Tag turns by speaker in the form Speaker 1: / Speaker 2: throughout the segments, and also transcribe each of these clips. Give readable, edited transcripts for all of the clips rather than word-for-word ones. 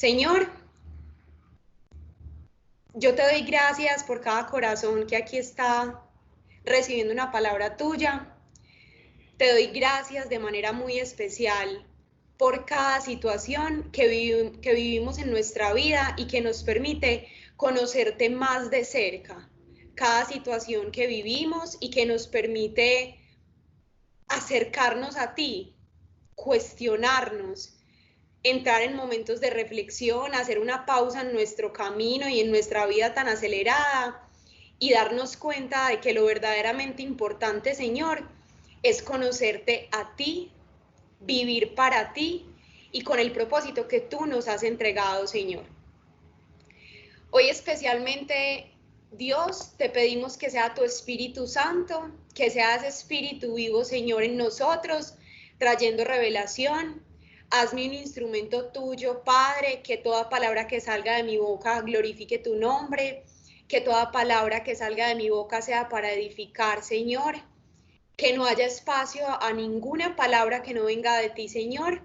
Speaker 1: Señor, yo te doy gracias por cada corazón que aquí está recibiendo una palabra tuya. Te doy gracias de manera muy especial por cada situación que vivimos en nuestra vida y que nos permite conocerte más de cerca. Cada situación que vivimos y que nos permite acercarnos a ti, cuestionarnos, entrar en momentos de reflexión, hacer una pausa en nuestro camino y en nuestra vida tan acelerada y darnos cuenta de que lo verdaderamente importante, Señor, es conocerte a ti, vivir para ti y con el propósito que tú nos has entregado, Señor. Hoy especialmente, Dios, te pedimos que sea tu Espíritu Santo, que sea ese Espíritu vivo, Señor, en nosotros, trayendo revelación. Hazme un instrumento tuyo, Padre, que toda palabra que salga de mi boca glorifique tu nombre, que toda palabra que salga de mi boca sea para edificar, Señor, que no haya espacio a ninguna palabra que no venga de ti, Señor.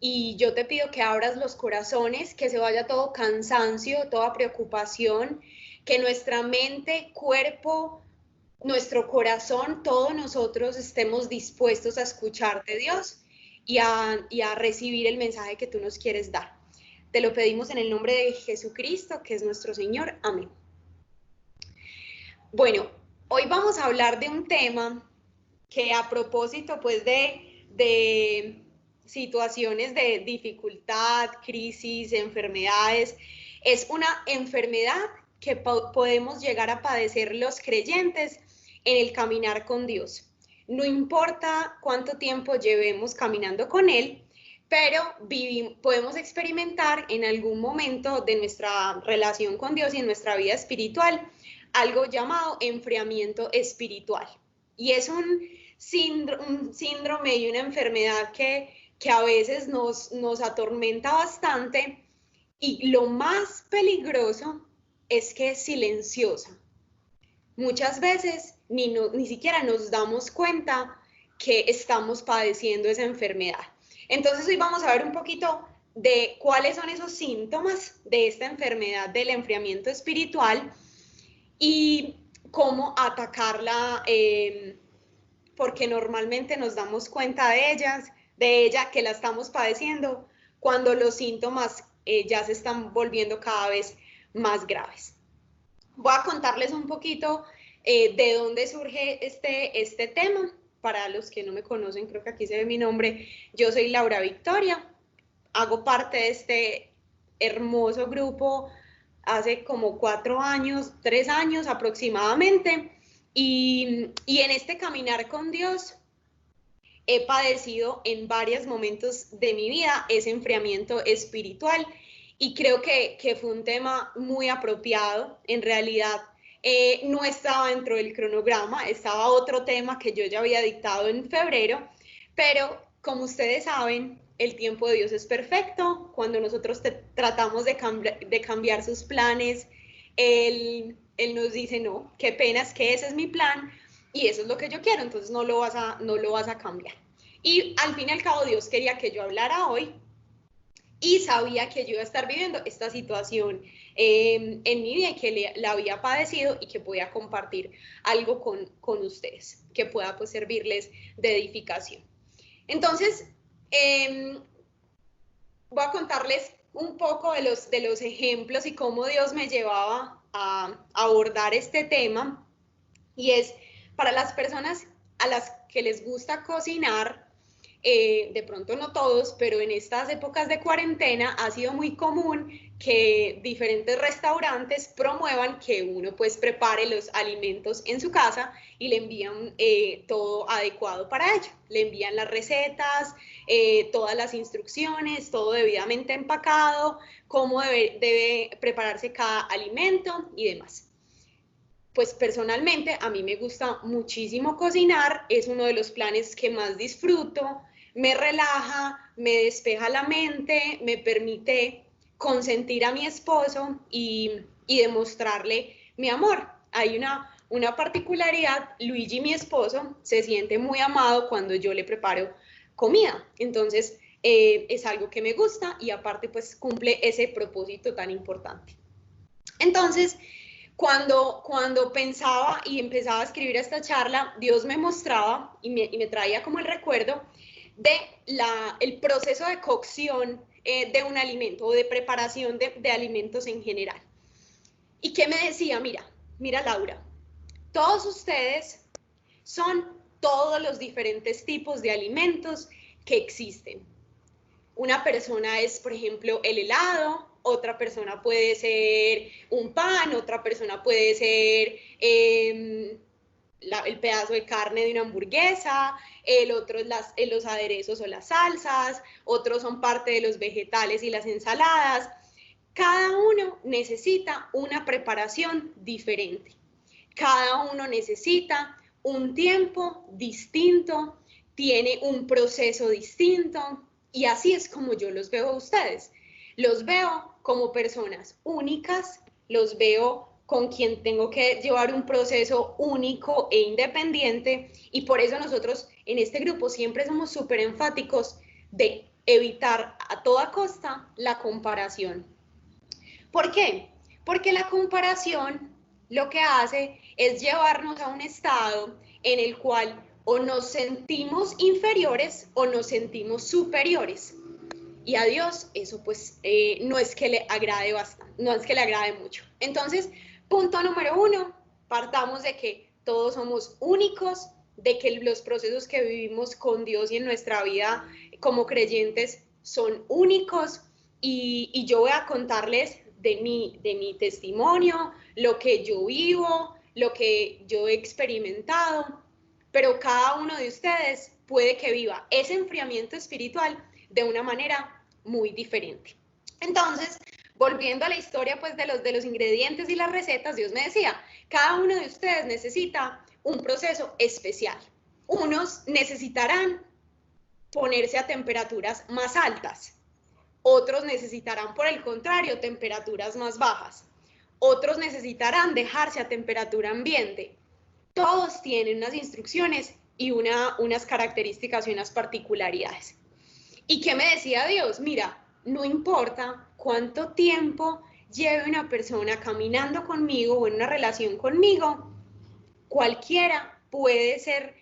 Speaker 1: Y yo te pido que abras los corazones, que se vaya todo cansancio, toda preocupación, que nuestra mente, cuerpo, nuestro corazón, todos nosotros estemos dispuestos a escucharte, Dios, y a recibir el mensaje que tú nos quieres dar. Te lo pedimos en el nombre de Jesucristo, que es nuestro Señor. Amén. Bueno, hoy vamos a hablar de un tema que a propósito pues de situaciones de dificultad, crisis, enfermedades, es una enfermedad que podemos llegar a padecer los creyentes en el caminar con Dios. No importa cuánto tiempo llevemos caminando con Él, pero podemos experimentar en algún momento de nuestra relación con Dios y en nuestra vida espiritual algo llamado enfriamiento espiritual. Y es un síndrome y una enfermedad que a veces nos atormenta bastante, y lo más peligroso es que es silenciosa. Muchas veces ni siquiera nos damos cuenta que estamos padeciendo esa enfermedad. Entonces hoy vamos a ver un poquito de cuáles son esos síntomas de esta enfermedad del enfriamiento espiritual y cómo atacarla, porque normalmente nos damos cuenta de ella que la estamos padeciendo cuando los síntomas ya se están volviendo cada vez más graves. Voy a contarles un poquito de dónde surge este tema. Para los que no me conocen, creo que aquí se ve mi nombre. Yo soy Laura Victoria, hago parte de este hermoso grupo hace como 3 años aproximadamente, y en este caminar con Dios he padecido en varios momentos de mi vida ese enfriamiento espiritual, y creo que fue un tema muy apropiado. En realidad no estaba dentro del cronograma, estaba otro tema que yo ya había dictado en febrero, pero como ustedes saben, el tiempo de Dios es perfecto. Cuando nosotros tratamos de cambiar sus planes, Él nos dice, no, qué pena, es que ese es mi plan y eso es lo que yo quiero, entonces no lo vas a cambiar. Y al fin y al cabo Dios quería que yo hablara hoy, y sabía que yo iba a estar viviendo esta situación en mi vida, y que la había padecido y que podía compartir algo con ustedes, que pueda pues servirles de edificación. Entonces, voy a contarles un poco de los ejemplos y cómo Dios me llevaba a abordar este tema. Y es para las personas a las que les gusta cocinar, de pronto no todos, pero en estas épocas de cuarentena ha sido muy común que diferentes restaurantes promuevan que uno pues prepare los alimentos en su casa y le envían todo adecuado para ello. Le envían las recetas, todas las instrucciones, todo debidamente empacado, cómo debe prepararse cada alimento y demás. Pues personalmente a mí me gusta muchísimo cocinar, es uno de los planes que más disfruto, me relaja, me despeja la mente, me permite consentir a mi esposo y demostrarle mi amor. Hay una particularidad: Luigi, mi esposo, se siente muy amado cuando yo le preparo comida. Entonces es algo que me gusta y aparte pues cumple ese propósito tan importante. Entonces, cuando pensaba y empezaba a escribir esta charla, Dios me mostraba y me traía como el recuerdo de el proceso de cocción de un alimento o de preparación de alimentos en general. ¿Y qué me decía? Mira Laura, todos ustedes son todos los diferentes tipos de alimentos que existen. Una persona es, por ejemplo, el helado, otra persona puede ser un pan, otra persona puede ser el pedazo de carne de una hamburguesa, el otro es los aderezos o las salsas, otros son parte de los vegetales y las ensaladas. Cada uno necesita una preparación diferente. Cada uno necesita un tiempo distinto, tiene un proceso distinto, y así es como yo los veo a ustedes. Los veo como personas únicas, los veo con quien tengo que llevar un proceso único e independiente, y por eso nosotros en este grupo siempre somos súper enfáticos de evitar a toda costa la comparación. ¿Por qué? Porque la comparación lo que hace es llevarnos a un estado en el cual o nos sentimos inferiores o nos sentimos superiores. Y a Dios eso pues no es que le agrade bastante, no es que le agrade mucho. Entonces, punto número 1, partamos de que todos somos únicos, de que los procesos que vivimos con Dios y en nuestra vida como creyentes son únicos, y yo voy a contarles de mi testimonio, lo que yo vivo, lo que yo he experimentado, pero cada uno de ustedes puede que viva ese enfriamiento espiritual de una manera muy diferente. Entonces, volviendo a la historia pues de los ingredientes y las recetas, Dios me decía, cada uno de ustedes necesita un proceso especial. Unos necesitarán ponerse a temperaturas más altas, otros necesitarán, por el contrario, temperaturas más bajas, otros necesitarán dejarse a temperatura ambiente. Todos tienen unas instrucciones y unas características y unas particularidades. ¿Y qué me decía Dios? Mira, no importa cuánto tiempo lleve una persona caminando conmigo o en una relación conmigo, cualquiera puede ser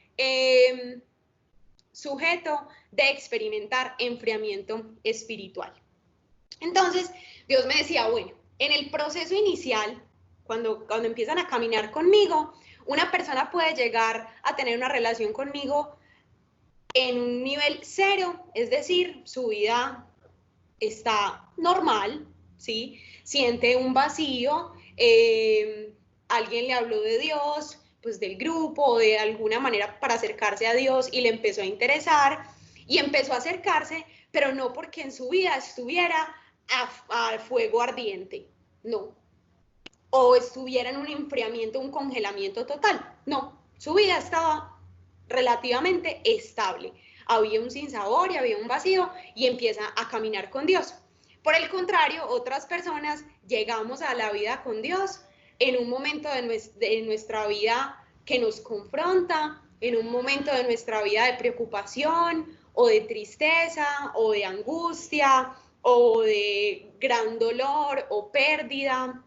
Speaker 1: sujeto de experimentar enfriamiento espiritual. Entonces, Dios me decía, bueno, en el proceso inicial, cuando empiezan a caminar conmigo, una persona puede llegar a tener una relación conmigo en un nivel 0, es decir, su vida está normal, ¿sí? Siente un vacío, alguien le habló de Dios, pues del grupo o de alguna manera para acercarse a Dios y le empezó a interesar y empezó a acercarse, pero no porque en su vida estuviera a fuego ardiente, no, o estuviera en un enfriamiento, un congelamiento total, no, su vida estaba relativamente estable, había un sinsabor y había un vacío y empieza a caminar con Dios. Por el contrario, otras personas llegamos a la vida con Dios en un momento de nuestra vida que nos confronta, en un momento de nuestra vida de preocupación o de tristeza o de angustia o de gran dolor o pérdida,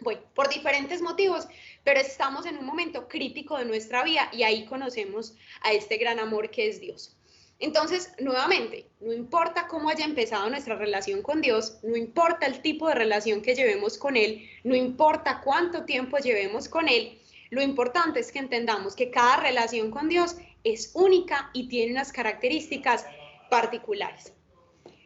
Speaker 1: bueno, por diferentes motivos, pero estamos en un momento crítico de nuestra vida y ahí conocemos a este gran amor que es Dios. Entonces, nuevamente, no importa cómo haya empezado nuestra relación con Dios, no importa el tipo de relación que llevemos con Él, no importa cuánto tiempo llevemos con Él, lo importante es que entendamos que cada relación con Dios es única y tiene unas características particulares.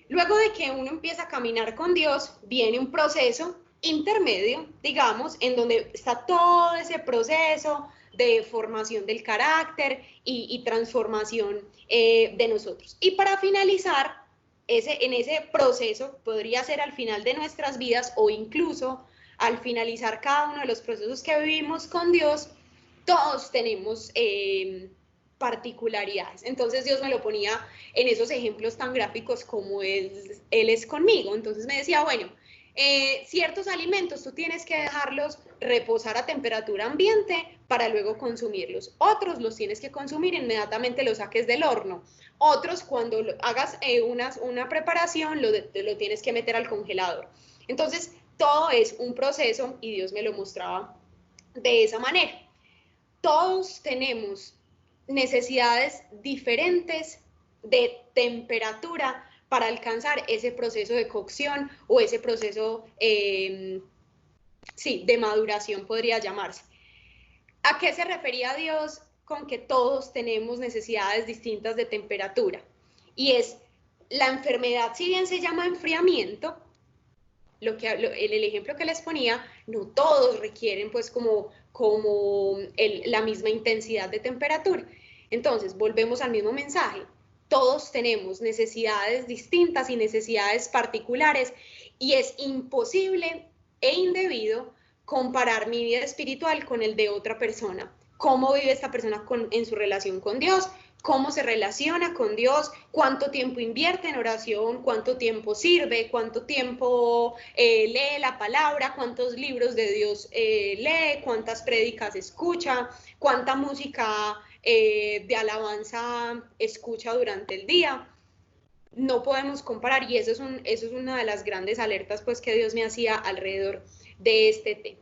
Speaker 1: Luego de que uno empieza a caminar con Dios, viene un proceso intermedio, digamos, en donde está todo ese proceso de formación del carácter y transformación de nosotros. Y para finalizar, en ese proceso, podría ser al final de nuestras vidas o incluso al finalizar cada uno de los procesos que vivimos con Dios, todos tenemos particularidades. Entonces Dios me lo ponía en esos ejemplos tan gráficos como Él es conmigo. Entonces me decía, bueno, ciertos alimentos tú tienes que dejarlos reposar a temperatura ambiente para luego consumirlos. Otros los tienes que consumir inmediatamente los saques del horno. Otros, cuando hagas una preparación, lo tienes que meter al congelador. Entonces, todo es un proceso y Dios me lo mostraba de esa manera. Todos tenemos necesidades diferentes de temperatura para alcanzar ese proceso de cocción o ese proceso, de maduración podría llamarse. ¿A qué se refería Dios con que todos tenemos necesidades distintas de temperatura? Y es, la enfermedad, si bien se llama enfriamiento, el ejemplo que les ponía, no todos requieren pues como la misma intensidad de temperatura. Entonces, volvemos al mismo mensaje. Todos tenemos necesidades distintas y necesidades particulares y es imposible e indebido comparar mi vida espiritual con el de otra persona. ¿Cómo vive esta persona en su relación con Dios? ¿Cómo se relaciona con Dios? ¿Cuánto tiempo invierte en oración? ¿Cuánto tiempo sirve? ¿Cuánto tiempo lee la palabra? ¿Cuántos libros de Dios lee? ¿Cuántas prédicas escucha? ¿Cuánta música de alabanza escucha durante el día? No podemos comparar y eso es una de las grandes alertas pues que Dios me hacía alrededor de este tema.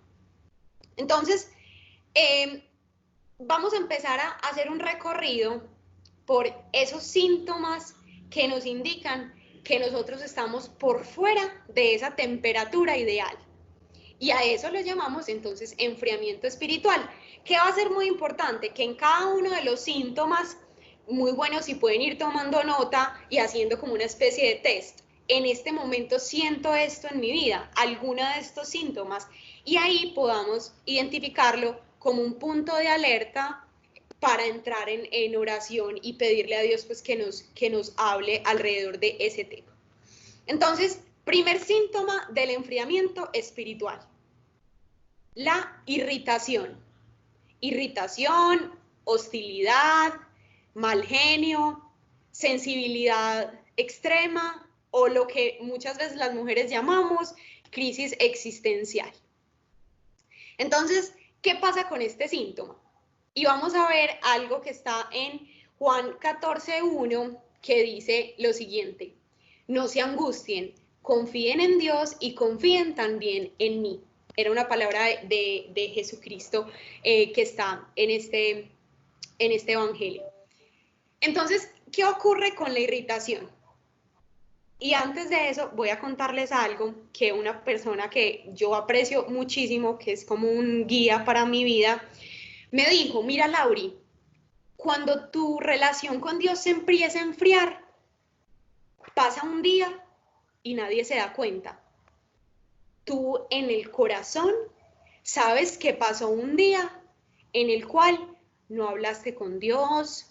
Speaker 1: Entonces, vamos a empezar a hacer un recorrido por esos síntomas que nos indican que nosotros estamos por fuera de esa temperatura ideal. Y a eso lo llamamos entonces enfriamiento espiritual, que va a ser muy importante que en cada uno de los síntomas, muy bueno si pueden ir tomando nota y haciendo como una especie de test. En este momento siento esto en mi vida, alguna de estos síntomas, y ahí podamos identificarlo como un punto de alerta para entrar en oración y pedirle a Dios pues que nos hable alrededor de ese tema. Entonces, primer síntoma del enfriamiento espiritual, la irritación. Irritación, hostilidad, mal genio, sensibilidad extrema o lo que muchas veces las mujeres llamamos crisis existencial. Entonces, ¿qué pasa con este síntoma? Y vamos a ver algo que está en Juan 14:1 que dice lo siguiente: no se angustien, confíen en Dios y confíen también en mí. Era una palabra de Jesucristo que está en este evangelio. Entonces, ¿qué ocurre con la irritación? Y antes de eso, voy a contarles algo que una persona que yo aprecio muchísimo, que es como un guía para mi vida, me dijo: mira, Lauri, cuando tu relación con Dios se empieza a enfriar, pasa un día y nadie se da cuenta. Tú en el corazón sabes que pasó un día en el cual no hablaste con Dios,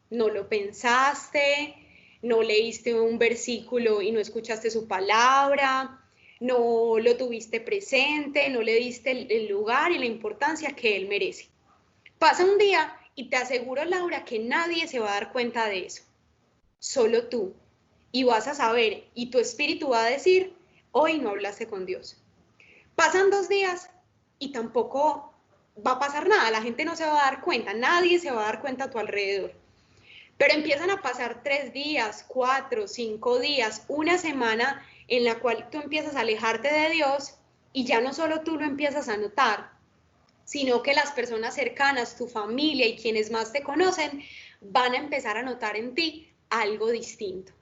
Speaker 1: no lo pensaste, no leíste un versículo y no escuchaste su palabra, no lo tuviste presente, no le diste el lugar y la importancia que él merece. Pasa un día y te aseguro, Laura, que nadie se va a dar cuenta de eso, solo tú. Y vas a saber, y tu espíritu va a decir: hoy no hablaste con Dios. Pasan 2 días y tampoco va a pasar nada, la gente no se va a dar cuenta, nadie se va a dar cuenta a tu alrededor. Pero empiezan a pasar 3 días, 4, 5 días, una semana en la cual tú empiezas a alejarte de Dios y ya no solo tú lo empiezas a notar, sino que las personas cercanas, tu familia y quienes más te conocen van a empezar a notar en ti algo distinto.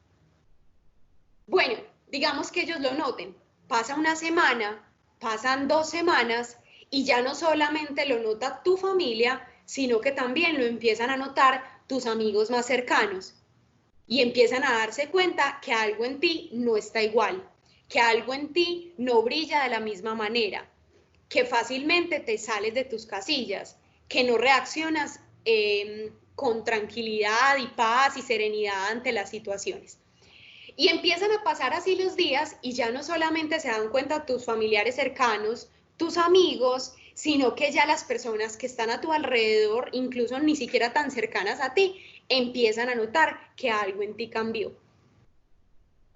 Speaker 1: Bueno, digamos que ellos lo noten, pasa una semana, pasan 2 semanas y ya no solamente lo nota tu familia, sino que también lo empiezan a notar tus amigos más cercanos y empiezan a darse cuenta que algo en ti no está igual, que algo en ti no brilla de la misma manera, que fácilmente te sales de tus casillas, que no reaccionas con tranquilidad y paz y serenidad ante las situaciones. Y empiezan a pasar así los días y ya no solamente se dan cuenta tus familiares cercanos, tus amigos, sino que ya las personas que están a tu alrededor, incluso ni siquiera tan cercanas a ti, empiezan a notar que algo en ti cambió.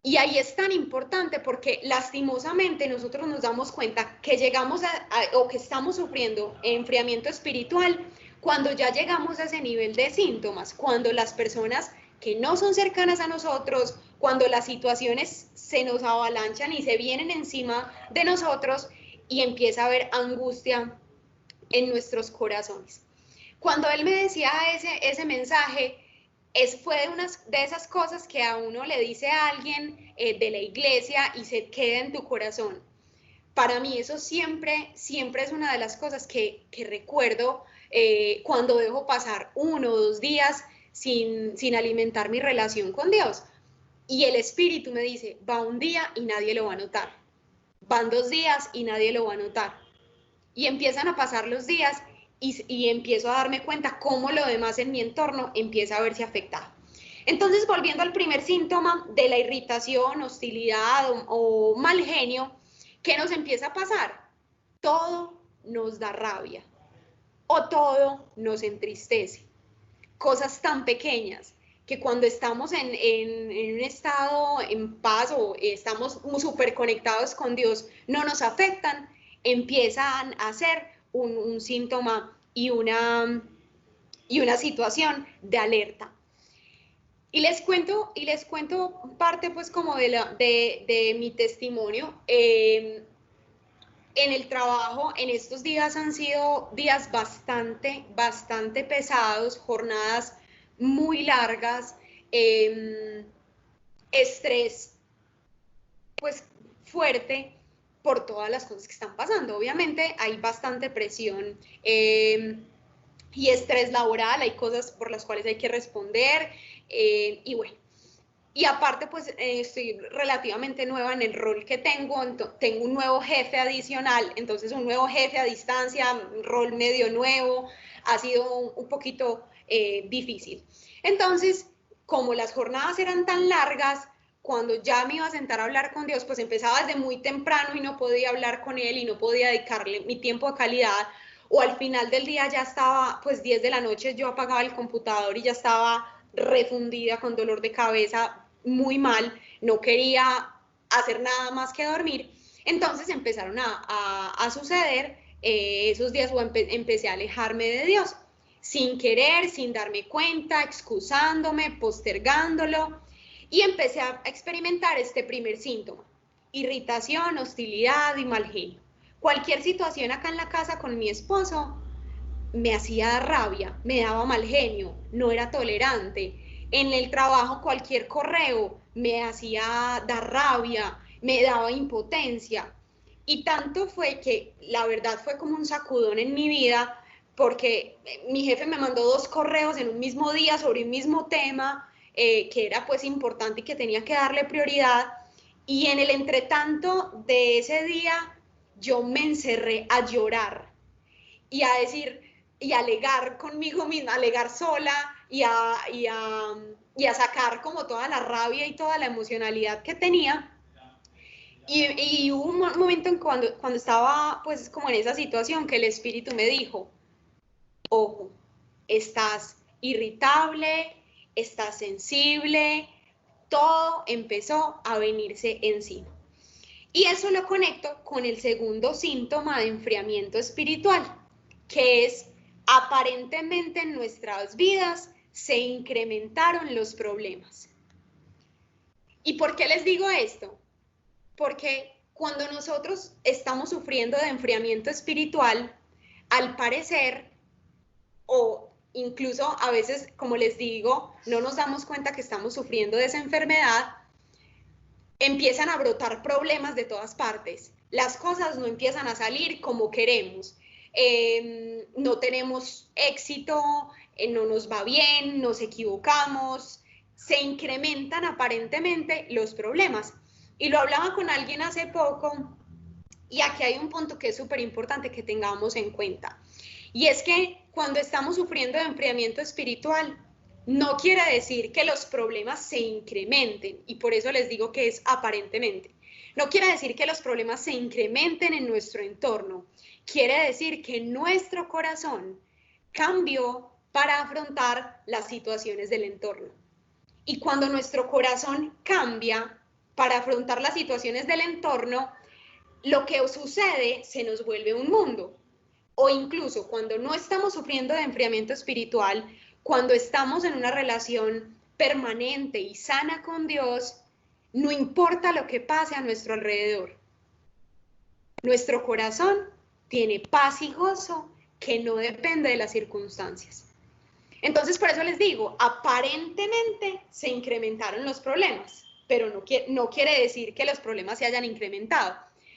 Speaker 1: Y ahí es tan importante porque lastimosamente nosotros nos damos cuenta que llegamos o que estamos sufriendo enfriamiento espiritual cuando ya llegamos a ese nivel de síntomas, cuando las personas que no son cercanas a nosotros, cuando las situaciones se nos avalanchan y se vienen encima de nosotros y empieza a haber angustia en nuestros corazones. Cuando él me decía ese mensaje, fue de esas cosas que a uno le dice a alguien de la iglesia y se queda en tu corazón. Para mí eso siempre es una de las cosas que recuerdo cuando dejo pasar 1 o 2 días sin alimentar mi relación con Dios. Y el Espíritu me dice, va un día y nadie lo va a notar. Van 2 días y nadie lo va a notar. Y empiezan a pasar los días y empiezo a darme cuenta cómo lo demás en mi entorno empieza a verse afectado. Entonces, volviendo al primer síntoma de la irritación, hostilidad o mal genio, ¿qué nos empieza a pasar? Todo nos da rabia o todo nos entristece. Cosas tan pequeñas que cuando estamos en un estado en paz o estamos súper conectados con Dios, no nos afectan, empiezan a ser un síntoma y una situación de alerta. Y les cuento parte pues como de mi testimonio. En el trabajo, en estos días han sido días bastante pesados, jornadas muy largas, estrés pues fuerte por todas las cosas que están pasando. Obviamente hay bastante presión y estrés laboral, hay cosas por las cuales hay que responder y bueno. Y aparte, pues estoy relativamente nueva en el rol que tengo un nuevo jefe adicional, entonces un nuevo jefe a distancia, un rol medio nuevo, ha sido un poquito difícil. Entonces, como las jornadas eran tan largas, cuando ya me iba a sentar a hablar con Dios, pues empezaba desde muy temprano y no podía hablar con Él y no podía dedicarle mi tiempo de calidad, o al final del día ya estaba, pues 10 de la noche, yo apagaba el computador y ya estaba refundida con dolor de cabeza, muy mal, no quería hacer nada más que dormir. Entonces empezaron a suceder esos días o empecé a alejarme de Dios, sin querer, sin darme cuenta, excusándome, postergándolo, y empecé a experimentar este primer síntoma: irritación, hostilidad y mal genio. Cualquier situación acá en la casa con mi esposo me hacía rabia, me daba mal genio, no era tolerante. En el trabajo cualquier correo me hacía dar rabia, me daba impotencia. Y tanto fue que la verdad fue como un sacudón en mi vida, porque mi jefe me mandó 2 correos en un mismo día sobre un mismo tema, que era pues importante y que tenía que darle prioridad. Y en el entretanto de ese día yo me encerré a llorar y a decir, y alegar conmigo misma, alegar sola y a sacar como toda la rabia y toda la emocionalidad que tenía. Y hubo un momento en cuando estaba pues como en esa situación que el Espíritu me dijo, ojo, estás irritable, estás sensible, todo empezó a venirse encima. Y eso lo conecto con el segundo síntoma de enfriamiento espiritual, que es aparentemente en nuestras vidas se incrementaron los problemas. ¿Y por qué les digo esto? Porque cuando nosotros estamos sufriendo de enfriamiento espiritual, al parecer, o incluso a veces, como les digo, no nos damos cuenta que estamos sufriendo de esa enfermedad, empiezan a brotar problemas de todas partes. Las cosas no empiezan a salir como queremos. No tenemos éxito, no nos va bien, nos equivocamos, se incrementan aparentemente los problemas. Y lo hablaba con alguien hace poco, y aquí hay un punto que es súper importante que tengamos en cuenta. Y es que cuando estamos sufriendo de enfriamiento espiritual, no quiere decir que los problemas se incrementen, y por eso les digo que es aparentemente. No quiere decir que los problemas se incrementen en nuestro entorno. Quiere decir que nuestro corazón cambió para afrontar las situaciones del entorno. Y cuando nuestro corazón cambia, para afrontar las situaciones del entorno, lo que sucede se nos vuelve un mundo. O incluso cuando no estamos sufriendo de enfriamiento espiritual, cuando estamos en una relación permanente y sana con Dios, no importa lo que pase a nuestro alrededor. Nuestro corazón tiene paz y gozo que no depende de las circunstancias. Entonces, por eso les digo, aparentemente se incrementaron los problemas, pero no quiere decir que los problemas se hayan incrementado.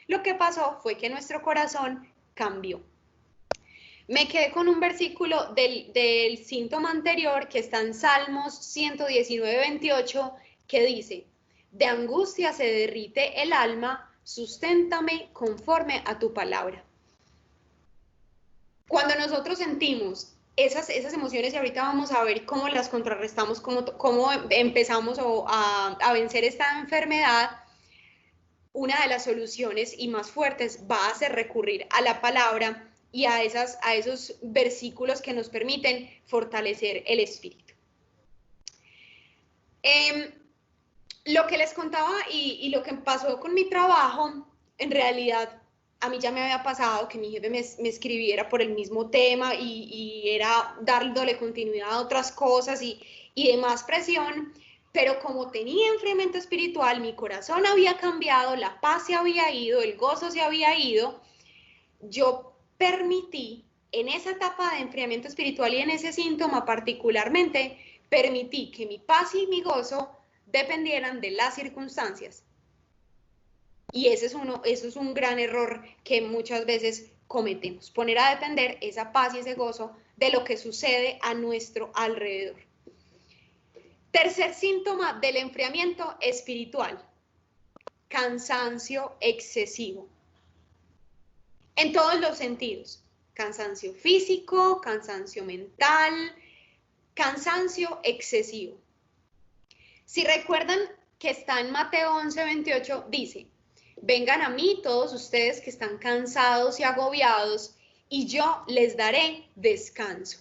Speaker 1: Lo que pasó fue que nuestro corazón cambió. Me quedé con un versículo del síntoma anterior que está en Salmos 119, 28, que dice: de angustia se derrite el alma, susténtame conforme a tu palabra. Cuando nosotros sentimos esas emociones, y ahorita vamos a ver cómo las contrarrestamos, cómo empezamos a vencer esta enfermedad, una de las soluciones y más fuertes va a ser recurrir a la palabra y a esos versículos que nos permiten fortalecer el espíritu. Lo que les contaba y lo que pasó con mi trabajo, en realidad a mí ya me había pasado que mi jefe me escribiera por el mismo tema y era dándole continuidad a otras cosas y de más presión, pero como tenía enfriamiento espiritual, mi corazón había cambiado, la paz se había ido, el gozo se había ido, yo permití, en esa etapa de enfriamiento espiritual y en ese síntoma particularmente, permití que mi paz y mi gozo dependieran de las circunstancias. Y eso es un gran error que muchas veces cometemos, poner a depender esa paz y ese gozo de lo que sucede a nuestro alrededor. Tercer síntoma del enfriamiento espiritual: cansancio excesivo. En todos los sentidos: cansancio físico, cansancio mental, cansancio excesivo. Si recuerdan que está en Mateo 11, 28, dice: vengan a mí todos ustedes que están cansados y agobiados, y yo les daré descanso.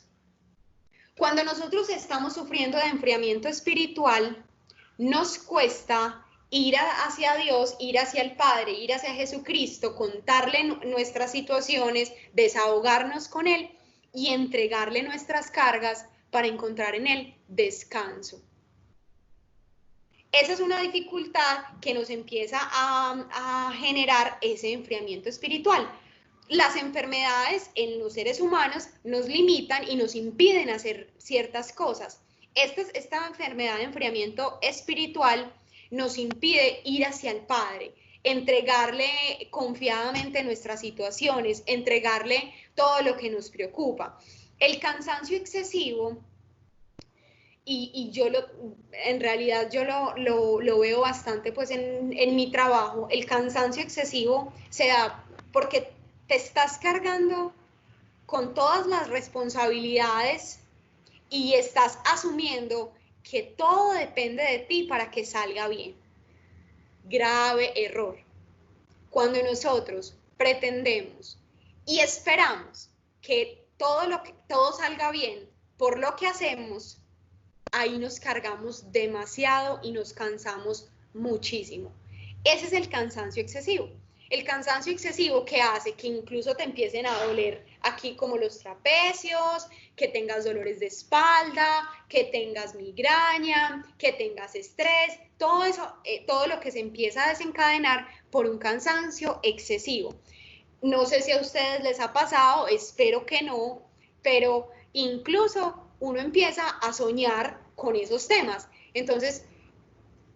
Speaker 1: Cuando nosotros estamos sufriendo de enfriamiento espiritual, nos cuesta ir hacia Dios, ir hacia el Padre, ir hacia Jesucristo, contarle nuestras situaciones, desahogarnos con Él y entregarle nuestras cargas para encontrar en Él descanso. Esa es una dificultad que nos empieza a generar ese enfriamiento espiritual. Las enfermedades en los seres humanos nos limitan y nos impiden hacer ciertas cosas. Esta enfermedad de enfriamiento espiritual nos impide ir hacia el Padre, entregarle confiadamente nuestras situaciones, entregarle todo lo que nos preocupa. El cansancio excesivo, y yo en realidad yo lo veo bastante pues en mi trabajo, el cansancio excesivo se da porque te estás cargando con todas las responsabilidades y estás asumiendo que todo depende de ti para que salga bien. Grave error. Cuando nosotros pretendemos y esperamos que todo salga bien por lo que hacemos, ahí nos cargamos demasiado y nos cansamos muchísimo. Ese es el cansancio excesivo. El cansancio excesivo que hace que incluso te empiecen a doler aquí como los trapecios, que tengas dolores de espalda, que tengas migraña, que tengas estrés, todo eso, todo lo que se empieza a desencadenar por un cansancio excesivo. No sé si a ustedes les ha pasado, espero que no, pero incluso uno empieza a soñar con esos temas. Entonces,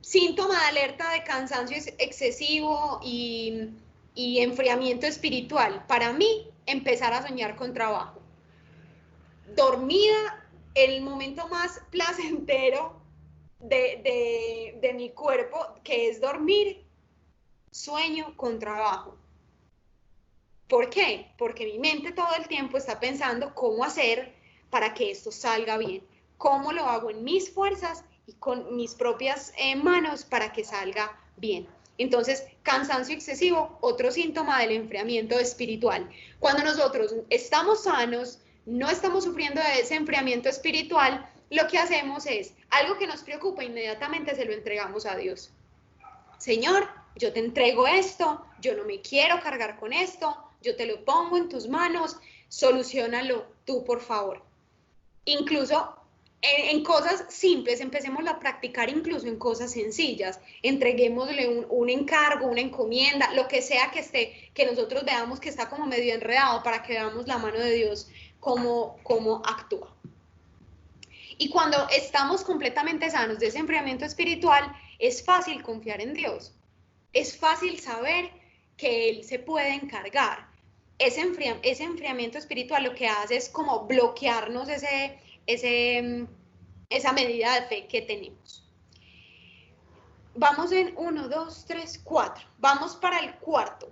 Speaker 1: síntoma de alerta de cansancio excesivo y enfriamiento espiritual. Para mí, empezar a soñar con trabajo. Dormida, el momento más placentero de mi cuerpo, que es dormir, sueño con trabajo. ¿Por qué? Porque mi mente todo el tiempo está pensando cómo hacer para que esto salga bien. ¿Cómo lo hago en mis fuerzas y con mis propias manos para que salga bien? Entonces, cansancio excesivo, otro síntoma del enfriamiento espiritual. Cuando nosotros estamos sanos, no estamos sufriendo de ese enfriamiento espiritual, lo que hacemos es, algo que nos preocupa, inmediatamente se lo entregamos a Dios. Señor, yo te entrego esto, yo no me quiero cargar con esto, yo te lo pongo en tus manos, soluciónalo tú, por favor. Incluso en cosas simples, empecemos a practicar incluso en cosas sencillas, entreguémosle un encargo, una encomienda, lo que sea que esté, que nosotros veamos que está como medio enredado para que veamos la mano de Dios cómo actúa. Y cuando estamos completamente sanos de ese enfriamiento espiritual, es fácil confiar en Dios, es fácil saber que Él se puede encargar. Ese enfriamiento espiritual lo que hace es como bloquearnos esa medida de fe que tenemos. Vamos en 1, 2, 3, 4. Vamos para el cuarto.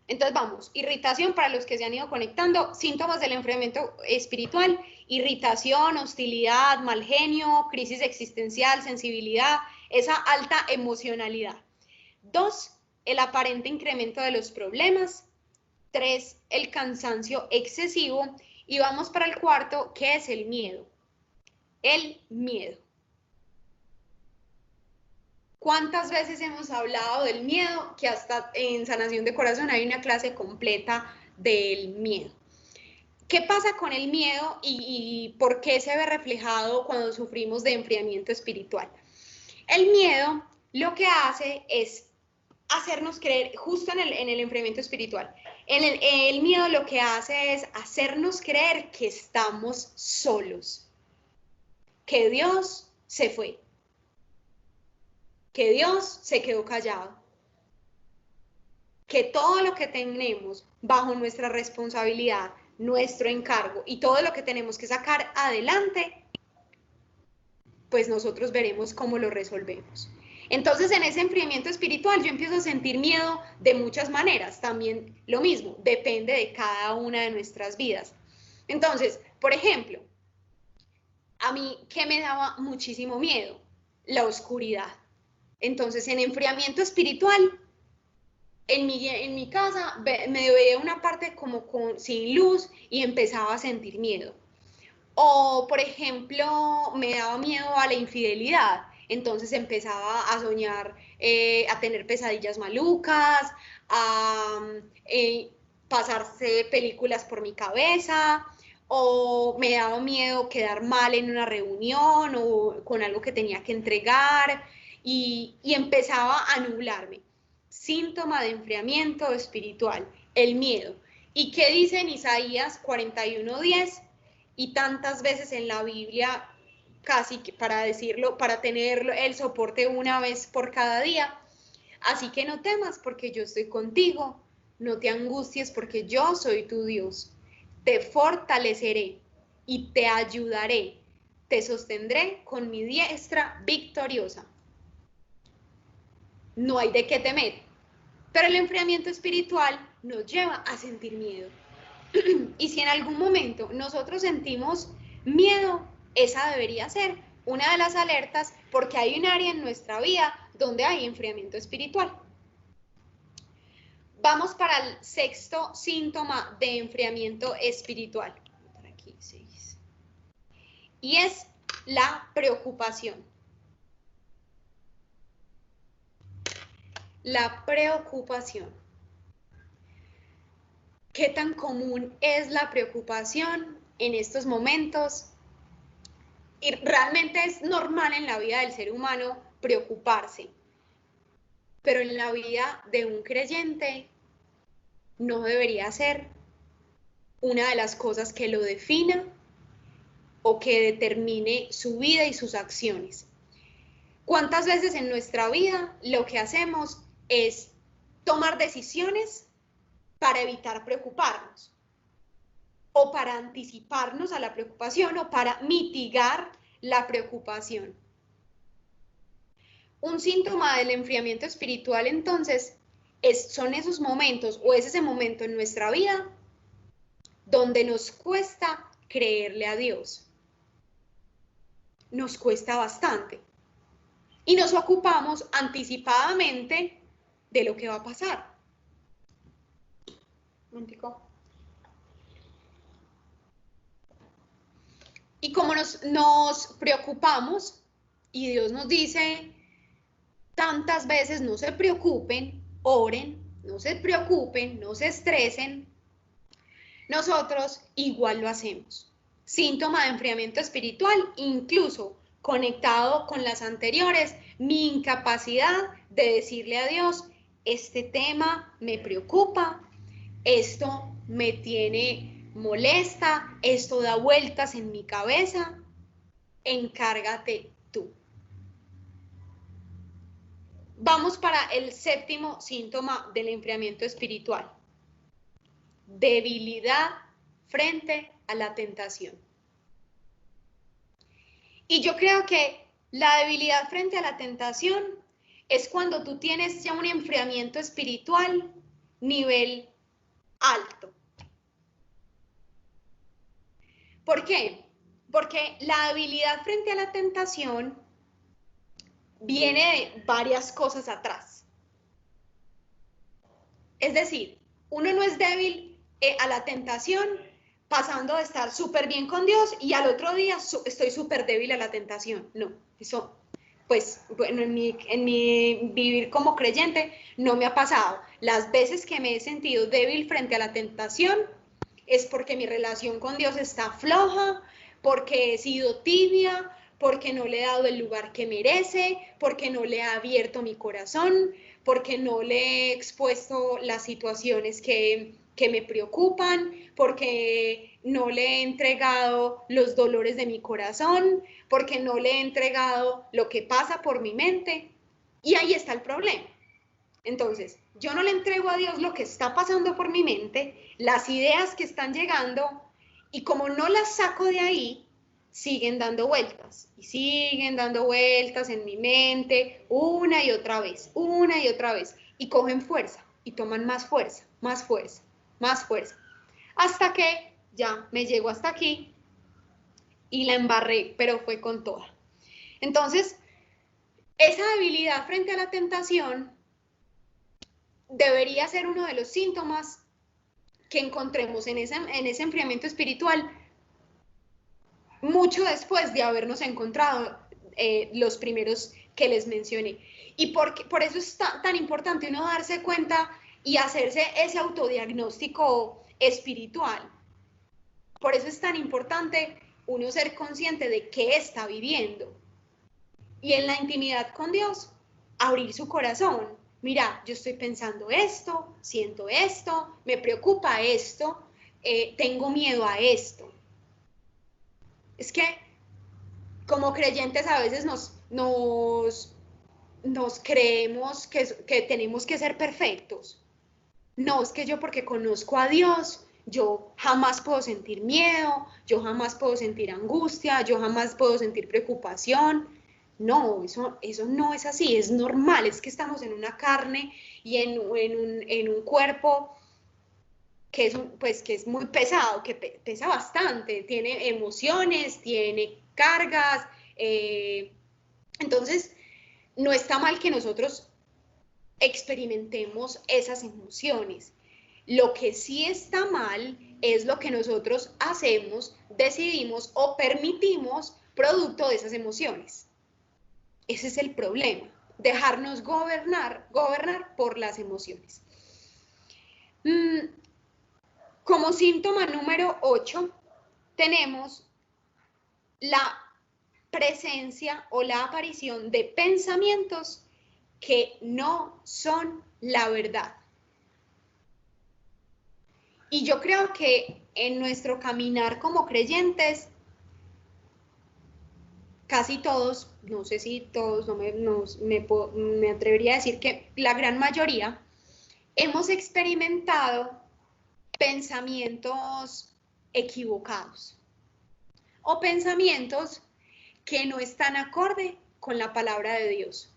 Speaker 1: Entonces vamos, irritación para los que se han ido conectando, síntomas del enfriamiento espiritual, irritación, hostilidad, mal genio, crisis existencial, sensibilidad, esa alta emocionalidad. 2, el aparente incremento de los problemas. 3, el cansancio excesivo. Y vamos para el cuarto, que es el miedo. El miedo. ¿Cuántas veces hemos hablado del miedo? Que hasta en Sanación de Corazón hay una clase completa del miedo. ¿Qué pasa con el miedo y por qué se ve reflejado cuando sufrimos de enfriamiento espiritual? El miedo lo que hace es hacernos creer, justo en el enfriamiento espiritual, el miedo lo que hace es hacernos creer que estamos solos, que Dios se fue, que Dios se quedó callado, que todo lo que tenemos bajo nuestra responsabilidad, nuestro encargo y todo lo que tenemos que sacar adelante, pues nosotros veremos cómo lo resolvemos. Entonces, en ese enfriamiento espiritual yo empiezo a sentir miedo de muchas maneras, también lo mismo, depende de cada una de nuestras vidas. Entonces, por ejemplo, a mí, ¿qué me daba muchísimo miedo? La oscuridad. Entonces, en enfriamiento espiritual, en mi casa me veía una parte como sin luz y empezaba a sentir miedo. O, por ejemplo, me daba miedo a la infidelidad, entonces empezaba a soñar, a tener pesadillas malucas, a pasarse películas por mi cabeza, o me daba miedo quedar mal en una reunión o con algo que tenía que entregar, y empezaba a nublarme. Síntoma de enfriamiento espiritual, el miedo. ¿Y qué dice en Isaías 41:10? Y tantas veces en la Biblia, casi que para decirlo, para tener el soporte una vez por cada día. Así que no temas porque yo estoy contigo, no te angusties porque yo soy tu Dios. Te fortaleceré y te ayudaré, te sostendré con mi diestra victoriosa. No hay de qué temer, pero el enfriamiento espiritual nos lleva a sentir miedo. Y si en algún momento nosotros sentimos miedo, esa debería ser una de las alertas porque hay un área en nuestra vida donde hay enfriamiento espiritual. Vamos para el sexto síntoma de enfriamiento espiritual. Aquí, 6. Y es la preocupación. La preocupación. ¿Qué tan común es la preocupación en estos momentos? Y realmente es normal en la vida del ser humano preocuparse, pero en la vida de un creyente no debería ser una de las cosas que lo defina o que determine su vida y sus acciones. ¿Cuántas veces en nuestra vida lo que hacemos es tomar decisiones para evitar preocuparnos, o para anticiparnos a la preocupación, o para mitigar la preocupación? Un síntoma del enfriamiento espiritual, entonces, son esos momentos o es ese momento en nuestra vida donde nos cuesta creerle a Dios. Nos cuesta bastante. Y nos ocupamos anticipadamente de lo que va a pasar. Y como nos preocupamos y Dios nos dice, tantas veces, no se preocupen, oren, no se preocupen, no se estresen, nosotros igual lo hacemos. Síntoma de enfriamiento espiritual, incluso conectado con las anteriores, mi incapacidad de decirle a Dios, este tema me preocupa, esto me tiene molesta, esto da vueltas en mi cabeza, encárgate tú. Vamos para el séptimo síntoma del enfriamiento espiritual. Debilidad frente a la tentación. Y yo creo que la debilidad frente a la tentación es cuando tú tienes ya un enfriamiento espiritual nivel alto. ¿Por qué? Porque la debilidad frente a la tentación viene de varias cosas atrás. Es decir, uno no es débil a la tentación pasando de estar súper bien con Dios y al otro día estoy súper débil a la tentación. No, eso, pues, bueno, en mi vivir como creyente no me ha pasado. Las veces que me he sentido débil frente a la tentación es porque mi relación con Dios está floja, porque he sido tibia, porque no le he dado el lugar que merece, porque no le he abierto mi corazón, porque no le he expuesto las situaciones que me preocupan, porque no le he entregado los dolores de mi corazón, porque no le he entregado lo que pasa por mi mente. Y ahí está el problema. Entonces, yo no le entrego a Dios lo que está pasando por mi mente, las ideas que están llegando, y como no las saco de ahí, siguen dando vueltas, y siguen dando vueltas en mi mente, una y otra vez, y cogen fuerza, y toman más fuerza, más fuerza, más fuerza, hasta que ya me llego hasta aquí, y la embarré, pero fue con toda. Entonces, esa debilidad frente a la tentación debería ser uno de los síntomas que encontremos en ese enfriamiento espiritual mucho después de habernos encontrado los primeros que les mencioné. Y por eso es tan importante uno darse cuenta y hacerse ese autodiagnóstico espiritual. Por eso es tan importante uno ser consciente de qué está viviendo. Y en la intimidad con Dios, abrir su corazón. Mira, yo estoy pensando esto, siento esto, me preocupa esto, tengo miedo a esto. Es que como creyentes a veces nos creemos que tenemos que ser perfectos. No, es que yo porque conozco a Dios, yo jamás puedo sentir miedo, yo jamás puedo sentir angustia, yo jamás puedo sentir preocupación. No, eso no es así, es normal, es que estamos en una carne y en un cuerpo que es muy pesado, que pesa bastante, tiene emociones, tiene cargas, entonces no está mal que nosotros experimentemos esas emociones. Lo que sí está mal es lo que nosotros hacemos, decidimos o permitimos producto de esas emociones. Ese es el problema, dejarnos gobernar por las emociones. Como síntoma número 8, tenemos la presencia o la aparición de pensamientos que no son la verdad. Y yo creo que en nuestro caminar como creyentes, casi todos, no sé si todos, me atrevería a decir que la gran mayoría, hemos experimentado pensamientos equivocados o pensamientos que no están acorde con la palabra de Dios,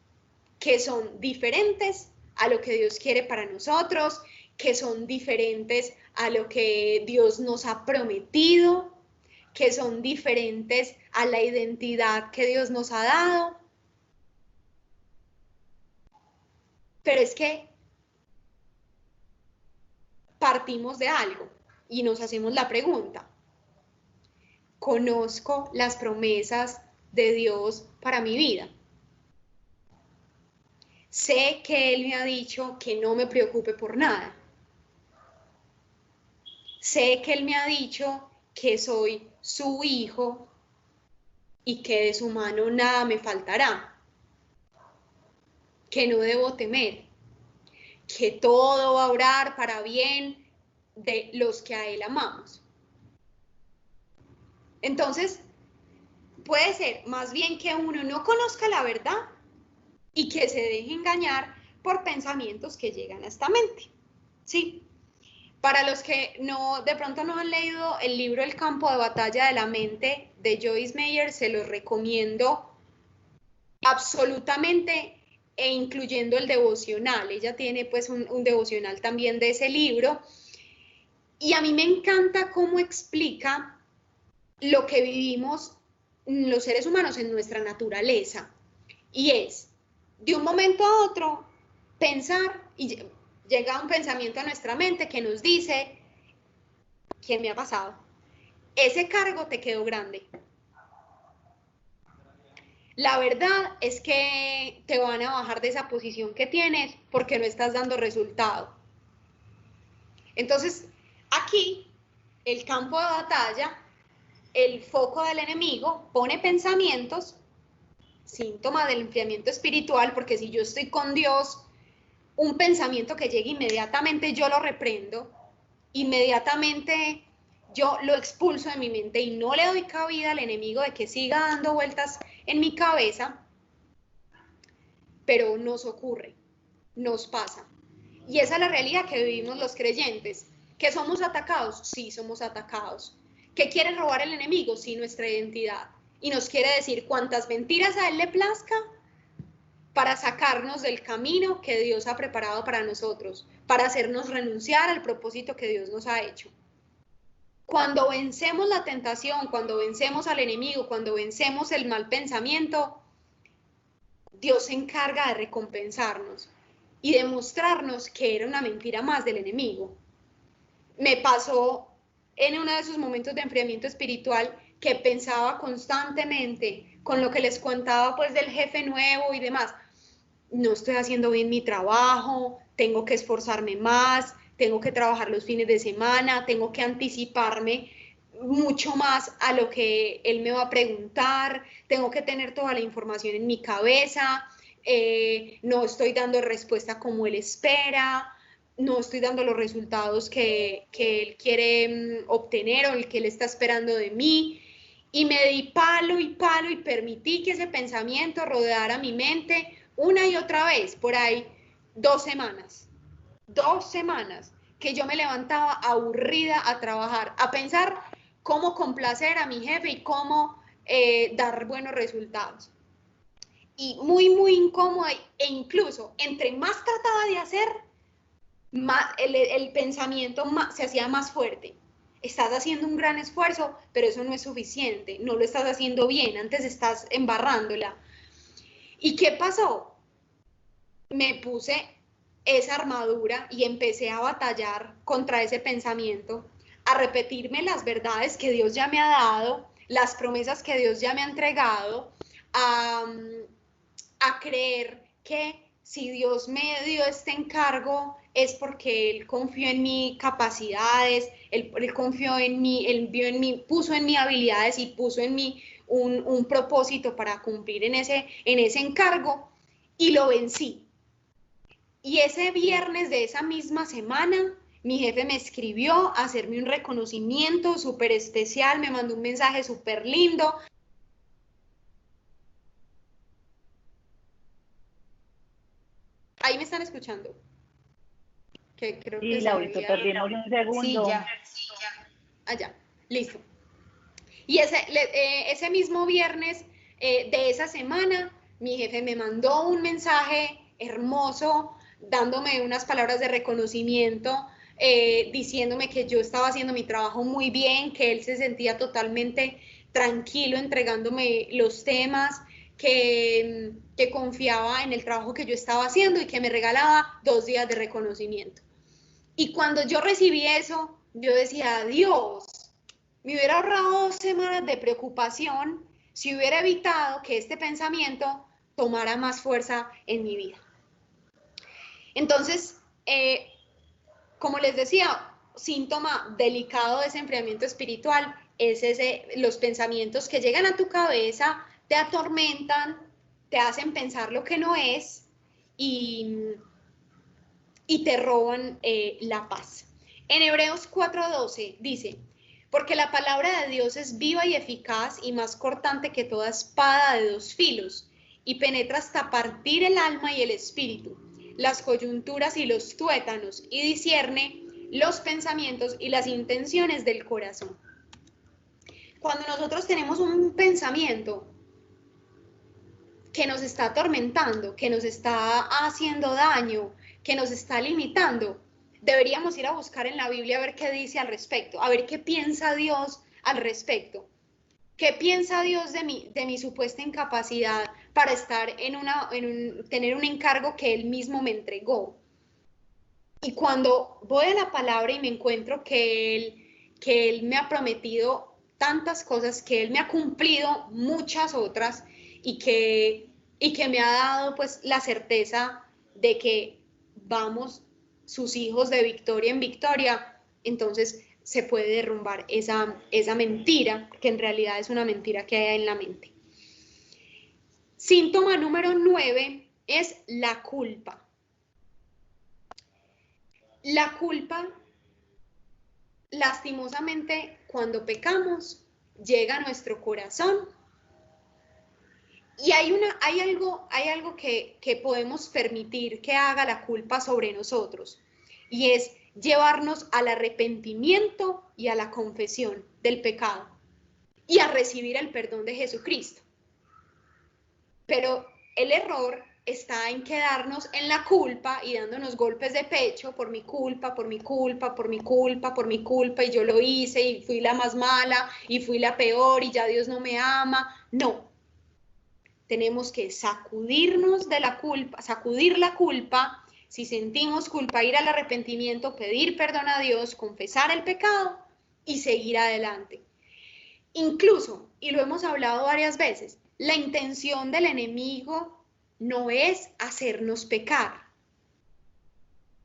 Speaker 1: que son diferentes a lo que Dios quiere para nosotros, que son diferentes a lo que Dios nos ha prometido, que son diferentes a la identidad que Dios nos ha dado. Pero es que partimos de algo y nos hacemos la pregunta, ¿conozco las promesas de Dios para mi vida? Sé que Él me ha dicho que no me preocupe por nada. Sé que Él me ha dicho que soy su hijo y que de su mano nada me faltará, que no debo temer, que todo va a obrar para bien de los que a Él amamos. Entonces, puede ser más bien que uno no conozca la verdad y que se deje engañar por pensamientos que llegan a esta mente, ¿sí? Para los que no, de pronto no han leído el libro El campo de batalla de la mente de Joyce Meyer, se los recomiendo absolutamente, e incluyendo el devocional. Ella tiene pues un devocional también de ese libro, y a mí me encanta cómo explica lo que vivimos los seres humanos en nuestra naturaleza, y es de un momento a otro pensar, y llega un pensamiento a nuestra mente que nos dice: ¿qué me ha pasado? Ese cargo te quedó grande. La verdad es que te van a bajar de esa posición que tienes porque no estás dando resultado. Entonces, aquí, el campo de batalla, el foco del enemigo pone pensamientos, síntoma del enfriamiento espiritual, porque si yo estoy con Dios, un pensamiento que llegue inmediatamente yo lo reprendo, inmediatamente yo lo expulso de mi mente y no le doy cabida al enemigo de que siga dando vueltas en mi cabeza, pero nos ocurre, nos pasa. Y esa es la realidad que vivimos los creyentes. ¿Que somos atacados? Sí, somos atacados. ¿Que quiere robar el enemigo? Sí, nuestra identidad. Y nos quiere decir cuantas mentiras a él le plazca para sacarnos del camino que Dios ha preparado para nosotros, para hacernos renunciar al propósito que Dios nos ha hecho. Cuando vencemos la tentación, cuando vencemos al enemigo, cuando vencemos el mal pensamiento, Dios se encarga de recompensarnos y de mostrarnos que era una mentira más del enemigo. Me pasó en uno de esos momentos de enfriamiento espiritual que pensaba constantemente con lo que les contaba pues del jefe nuevo y demás: no estoy haciendo bien mi trabajo, tengo que esforzarme más, tengo que trabajar los fines de semana, tengo que anticiparme mucho más a lo que él me va a preguntar, tengo que tener toda la información en mi cabeza, no estoy dando respuesta como él espera, no estoy dando los resultados que él quiere obtener o el que él está esperando de mí. Y me di palo y palo y permití que ese pensamiento rodeara mi mente una y otra vez, por ahí 2 semanas, que yo me levantaba aburrida a trabajar, a pensar cómo complacer a mi jefe y cómo dar buenos resultados. Y muy, muy incómoda, e incluso entre más trataba de hacer, más, el pensamiento se hacía más fuerte. Estás haciendo un gran esfuerzo, pero eso no es suficiente, no lo estás haciendo bien, antes estás embarrándola. ¿Y qué pasó? Me puse esa armadura y empecé a batallar contra ese pensamiento, a repetirme las verdades que Dios ya me ha dado, las promesas que Dios ya me ha entregado, a creer que si Dios me dio este encargo es porque Él confió en mis capacidades, él confió en mí, Él vio en mí, puso en mí habilidades y puso en mí un propósito para cumplir en ese encargo, y lo vencí. Y ese viernes de esa misma semana, mi jefe me escribió a hacerme un reconocimiento súper especial, me mandó un mensaje súper lindo. Ahí me están escuchando. Que creo que
Speaker 2: Sí,
Speaker 1: se
Speaker 2: Laurito,
Speaker 1: había...
Speaker 2: perdimos un
Speaker 3: Sí,
Speaker 2: segundo.
Speaker 3: ya.
Speaker 1: Allá, listo. Y ese mismo viernes de esa semana, mi jefe me mandó un mensaje hermoso, dándome unas palabras de reconocimiento, diciéndome que yo estaba haciendo mi trabajo muy bien, que él se sentía totalmente tranquilo entregándome los temas, que confiaba en el trabajo que yo estaba haciendo y que me regalaba 2 días de reconocimiento. Y cuando yo recibí eso, yo decía: Dios, me hubiera ahorrado 2 semanas de preocupación si hubiera evitado que este pensamiento tomara más fuerza en mi vida. Entonces, como les decía, síntoma delicado de ese enfriamiento espiritual es los pensamientos que llegan a tu cabeza, te atormentan, te hacen pensar lo que no es y te roban la paz. En Hebreos 4:12 dice, porque la palabra de Dios es viva y eficaz y más cortante que toda espada de dos filos, y penetra hasta partir el alma y el espíritu, las coyunturas y los tuétanos, y discierne los pensamientos y las intenciones del corazón. Cuando nosotros tenemos un pensamiento que nos está atormentando, que nos está haciendo daño, que nos está limitando, deberíamos ir a buscar en la Biblia a ver qué dice al respecto, a ver qué piensa Dios al respecto. ¿Qué piensa Dios de mi supuesta incapacidad para estar tener un encargo que Él mismo me entregó? Y cuando voy a la palabra y me encuentro que Él me ha prometido tantas cosas, que Él me ha cumplido muchas otras y que me ha dado pues la certeza de que vamos sus hijos de victoria en victoria, entonces se puede derrumbar esa mentira, que en realidad es una mentira que hay en la mente. Síntoma número 9 es la culpa. La culpa, lastimosamente, cuando pecamos, llega a nuestro corazón y hay algo que podemos permitir que haga la culpa sobre nosotros, y es llevarnos al arrepentimiento y a la confesión del pecado y a recibir el perdón de Jesucristo. Pero el error está en quedarnos en la culpa y dándonos golpes de pecho por mi culpa, por mi culpa, por mi culpa, por mi culpa, y yo lo hice y fui la más mala y fui la peor y ya Dios no me ama. No. Tenemos que sacudirnos de la culpa, sacudir la culpa. Si sentimos culpa, ir al arrepentimiento, pedir perdón a Dios, confesar el pecado y seguir adelante. Incluso, y lo hemos hablado varias veces, la intención del enemigo no es hacernos pecar.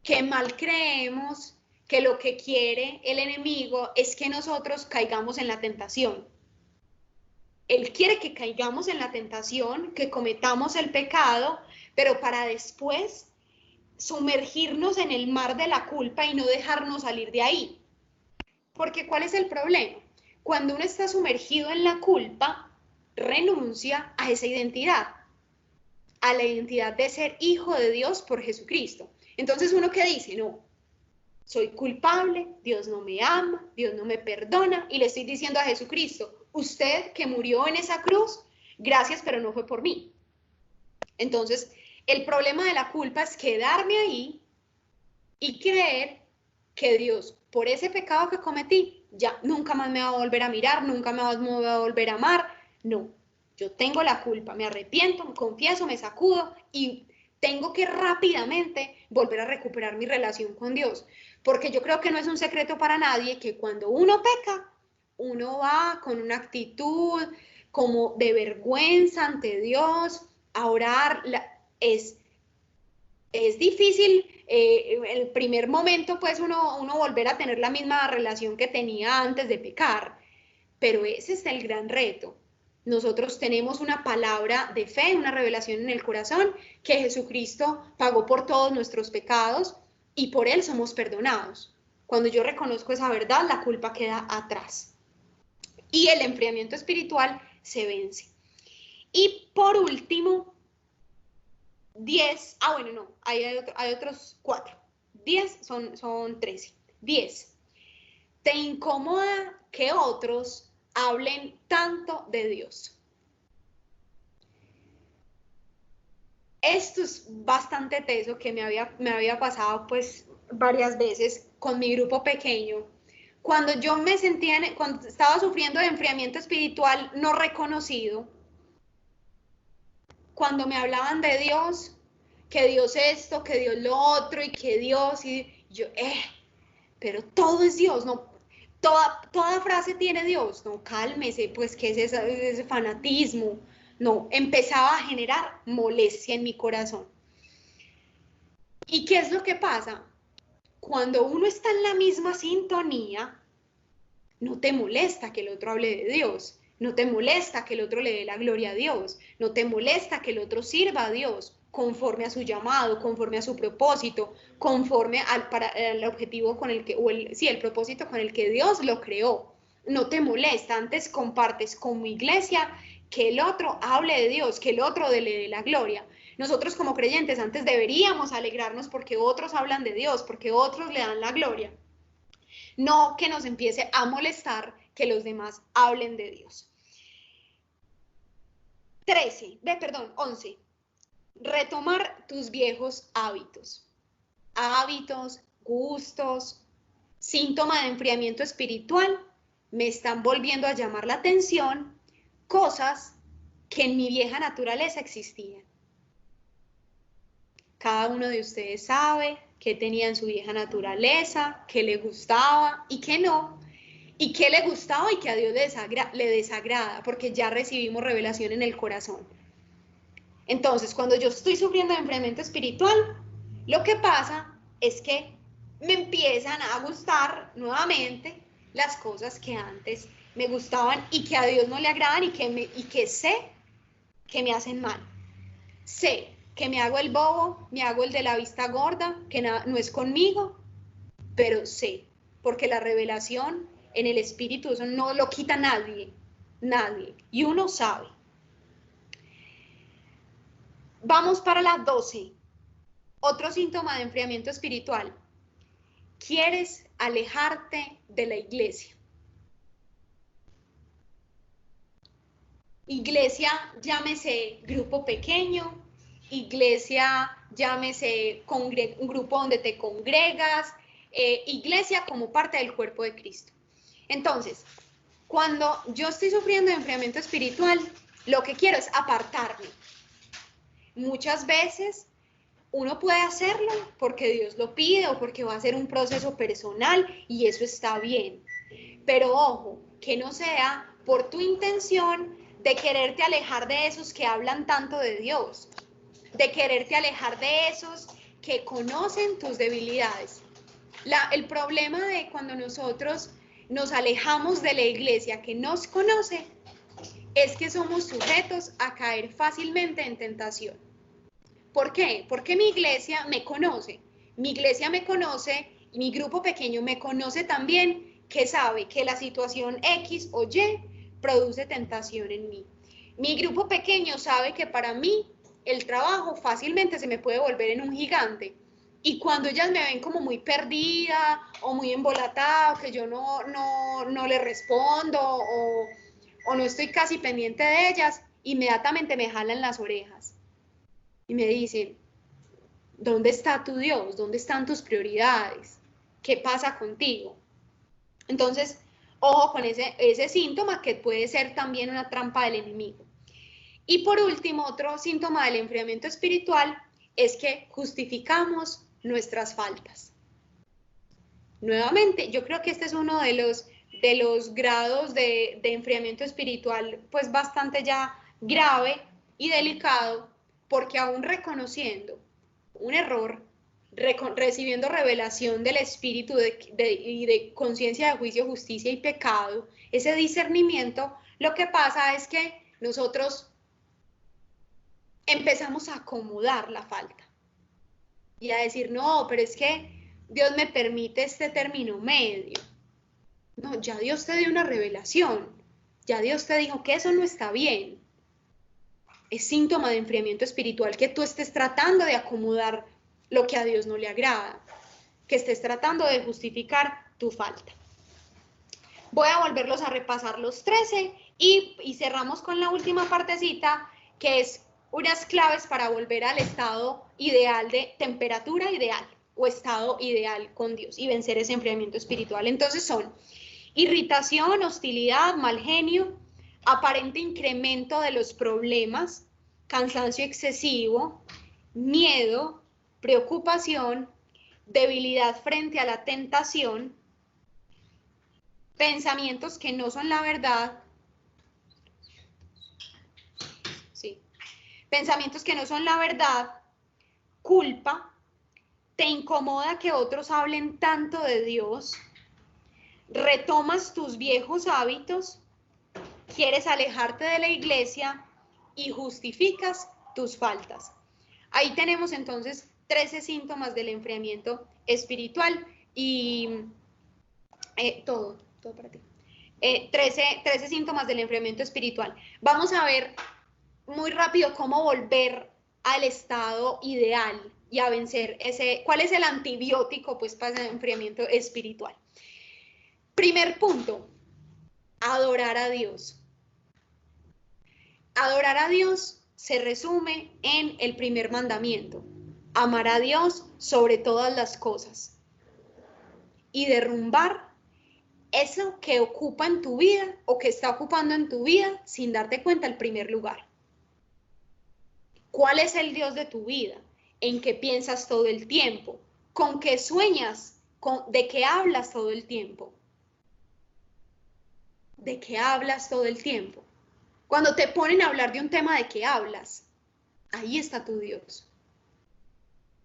Speaker 1: Que mal creemos que lo que quiere el enemigo es que nosotros caigamos en la tentación. Él quiere que caigamos en la tentación, que cometamos el pecado, pero para después sumergirnos en el mar de la culpa y no dejarnos salir de ahí. Porque ¿cuál es el problema? Cuando uno está sumergido en la culpa, renuncia a esa identidad, a la identidad de ser hijo de Dios por Jesucristo. Entonces uno que dice, no, soy culpable, Dios no me ama, Dios no me perdona, y le estoy diciendo a Jesucristo, usted que murió en esa cruz, gracias, pero no fue por mí. Entonces, el problema de la culpa es quedarme ahí y creer que Dios, por ese pecado que cometí, ya nunca más me va a volver a mirar, nunca más me va a volver a amar. No, yo tengo la culpa, me arrepiento, me confieso, me sacudo y tengo que rápidamente volver a recuperar mi relación con Dios. Porque yo creo que no es un secreto para nadie que cuando uno peca, uno va con una actitud como de vergüenza ante Dios, a orar. Es difícil el primer momento, pues uno volver a tener la misma relación que tenía antes de pecar, pero ese es el gran reto. Nosotros tenemos una palabra de fe, una revelación en el corazón, que Jesucristo pagó por todos nuestros pecados y por Él somos perdonados. Cuando yo reconozco esa verdad, la culpa queda atrás y el enfriamiento espiritual se vence. Y por último, 10, bueno, no, hay otros 4. 10 son 13. 10. ¿Te incomoda que otros hablen tanto de Dios? Esto es bastante teso, que me había pasado pues varias veces con mi grupo pequeño. Cuando yo me sentía, cuando estaba sufriendo de enfriamiento espiritual no reconocido, cuando me hablaban de Dios, que Dios esto, que Dios lo otro, y que Dios, y yo, pero todo es Dios, no, toda frase tiene Dios, no, cálmese, pues, ¿qué es ese fanatismo? No, empezaba a generar molestia en mi corazón. ¿Y qué es lo que pasa? Cuando uno está en la misma sintonía, no te molesta que el otro hable de Dios, no te molesta que el otro le dé la gloria a Dios, no te molesta que el otro sirva a Dios conforme a su llamado, conforme a su propósito, conforme al objetivo con el que, el propósito con el que Dios lo creó. No te molesta, antes compartes con mi iglesia que el otro hable de Dios, que el otro le dé la gloria. Nosotros como creyentes antes deberíamos alegrarnos porque otros hablan de Dios, porque otros le dan la gloria. No que nos empiece a molestar que los demás hablen de Dios. 11. Retomar tus viejos hábitos. Hábitos, gustos, síntoma de enfriamiento espiritual, me están volviendo a llamar la atención cosas que en mi vieja naturaleza existían. Cada uno de ustedes sabe qué tenía en su vieja naturaleza, qué le gustaba y qué no, y qué le gustaba y qué a Dios le desagrada, porque ya recibimos revelación en el corazón. Entonces, cuando yo estoy sufriendo de enfriamiento espiritual, lo que pasa es que me empiezan a gustar nuevamente las cosas que antes me gustaban y que a Dios no le agradan y que sé que me hacen mal. Sé que me hago el bobo, me hago el de la vista gorda, que no es conmigo, pero sé, porque la revelación en el espíritu, eso no lo quita nadie, y uno sabe. Vamos para la 12. Otro síntoma de enfriamiento espiritual. ¿Quieres alejarte de la iglesia? Iglesia, llámese grupo pequeño, iglesia, llámese un grupo donde te congregas, iglesia como parte del cuerpo de Cristo. Entonces, cuando yo estoy sufriendo de enfriamiento espiritual, lo que quiero es apartarme. Muchas veces uno puede hacerlo porque Dios lo pide o porque va a ser un proceso personal y eso está bien. Pero ojo, que no sea por tu intención de quererte alejar de esos que hablan tanto de Dios, de quererte alejar de esos que conocen tus debilidades. El problema de cuando nosotros nos alejamos de la iglesia que nos conoce es que somos sujetos a caer fácilmente en tentación. ¿Por qué? Porque mi iglesia me conoce. Mi iglesia me conoce y mi grupo pequeño me conoce también, que sabe que la situación X o Y produce tentación en mí. Mi grupo pequeño sabe que para mí el trabajo fácilmente se me puede volver en un gigante. Y cuando ellas me ven como muy perdida o muy embolatada, o que yo no le respondo o no estoy casi pendiente de ellas, inmediatamente me jalan las orejas. Y me dicen, ¿dónde está tu Dios? ¿Dónde están tus prioridades? ¿Qué pasa contigo? Entonces, ojo con ese síntoma que puede ser también una trampa del enemigo. Y por último, otro síntoma del enfriamiento espiritual es que justificamos nuestras faltas. Nuevamente, yo creo que este es uno de los grados de enfriamiento espiritual, pues bastante ya grave y delicado, porque aún reconociendo un error, recibiendo revelación del espíritu y de conciencia de juicio, justicia y pecado, ese discernimiento, lo que pasa es que nosotros empezamos a acomodar la falta y a decir, no, pero es que Dios me permite este término medio. No, ya Dios te dio una revelación, ya Dios te dijo que eso no está bien. Es síntoma de enfriamiento espiritual que tú estés tratando de acomodar lo que a Dios no le agrada, que estés tratando de justificar tu falta. Voy a volverlos a repasar los 13 y cerramos con la última partecita, que es unas claves para volver al estado ideal de temperatura ideal o estado ideal con Dios y vencer ese enfriamiento espiritual. Entonces son irritación, hostilidad, mal genio, aparente incremento de los problemas, cansancio excesivo, miedo, preocupación, debilidad frente a la tentación, pensamientos que no son la verdad, pensamientos que no son la verdad, culpa, ¿Te incomoda que otros hablen tanto de Dios? ¿Retomas tus viejos hábitos? ¿Quieres alejarte de la iglesia y justificas tus faltas? Ahí tenemos entonces 13 síntomas del enfriamiento espiritual y todo para ti. 13 síntomas del enfriamiento espiritual. Vamos a ver muy rápido cómo volver al estado ideal y a vencer ¿cuál es el antibiótico pues para el enfriamiento espiritual? Primer punto, adorar a Dios. Adorar a Dios se resume en el primer mandamiento, amar a Dios sobre todas las cosas y derrumbar eso que ocupa en tu vida o que está ocupando en tu vida sin darte cuenta el primer lugar. ¿Cuál es el Dios de tu vida? ¿En qué piensas todo el tiempo? ¿Con qué sueñas? ¿De qué hablas todo el tiempo? ¿De qué hablas todo el tiempo? Cuando te ponen a hablar de un tema, ¿de qué hablas? Ahí está tu Dios.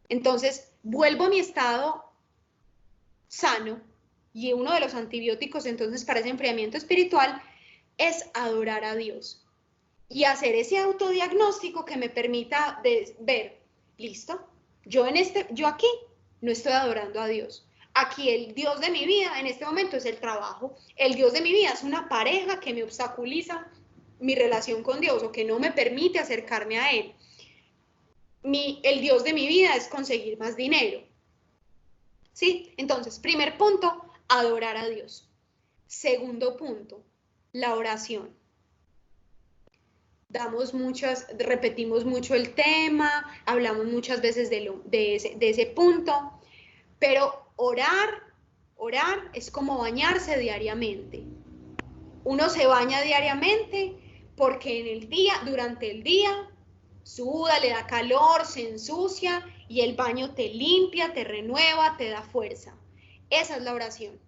Speaker 1: Entonces, vuelvo a mi estado sano y uno de los antibióticos entonces para ese enfriamiento espiritual es adorar a Dios y hacer ese autodiagnóstico que me permita ver, listo, yo aquí no estoy adorando a Dios. Aquí el Dios de mi vida en este momento es el trabajo. El Dios de mi vida es una pareja que me obstaculiza mi relación con Dios o que no me permite acercarme a Él. El Dios de mi vida es conseguir más dinero. ¿Sí? Entonces, primer punto, adorar a Dios. Segundo punto, la oración. Repetimos mucho el tema, hablamos muchas veces de ese punto, pero orar es como bañarse diariamente. Uno se baña diariamente porque durante el día, suda, le da calor, se ensucia y el baño te limpia, te renueva, te da fuerza. Esa es la oración.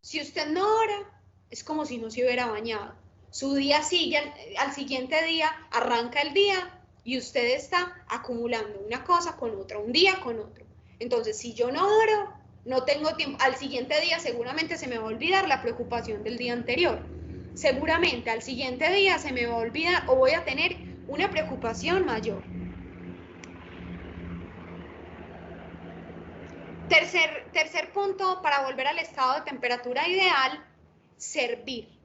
Speaker 1: Si usted no ora, es como si no se hubiera bañado. Su día sigue, al siguiente día arranca el día y usted está acumulando una cosa con otra, un día con otro. Entonces, si yo no oro, no tengo tiempo, al siguiente día seguramente se me va a olvidar la preocupación del día anterior. Seguramente al siguiente día se me va a olvidar o voy a tener una preocupación mayor. Tercer punto, para volver al estado de temperatura ideal, servir.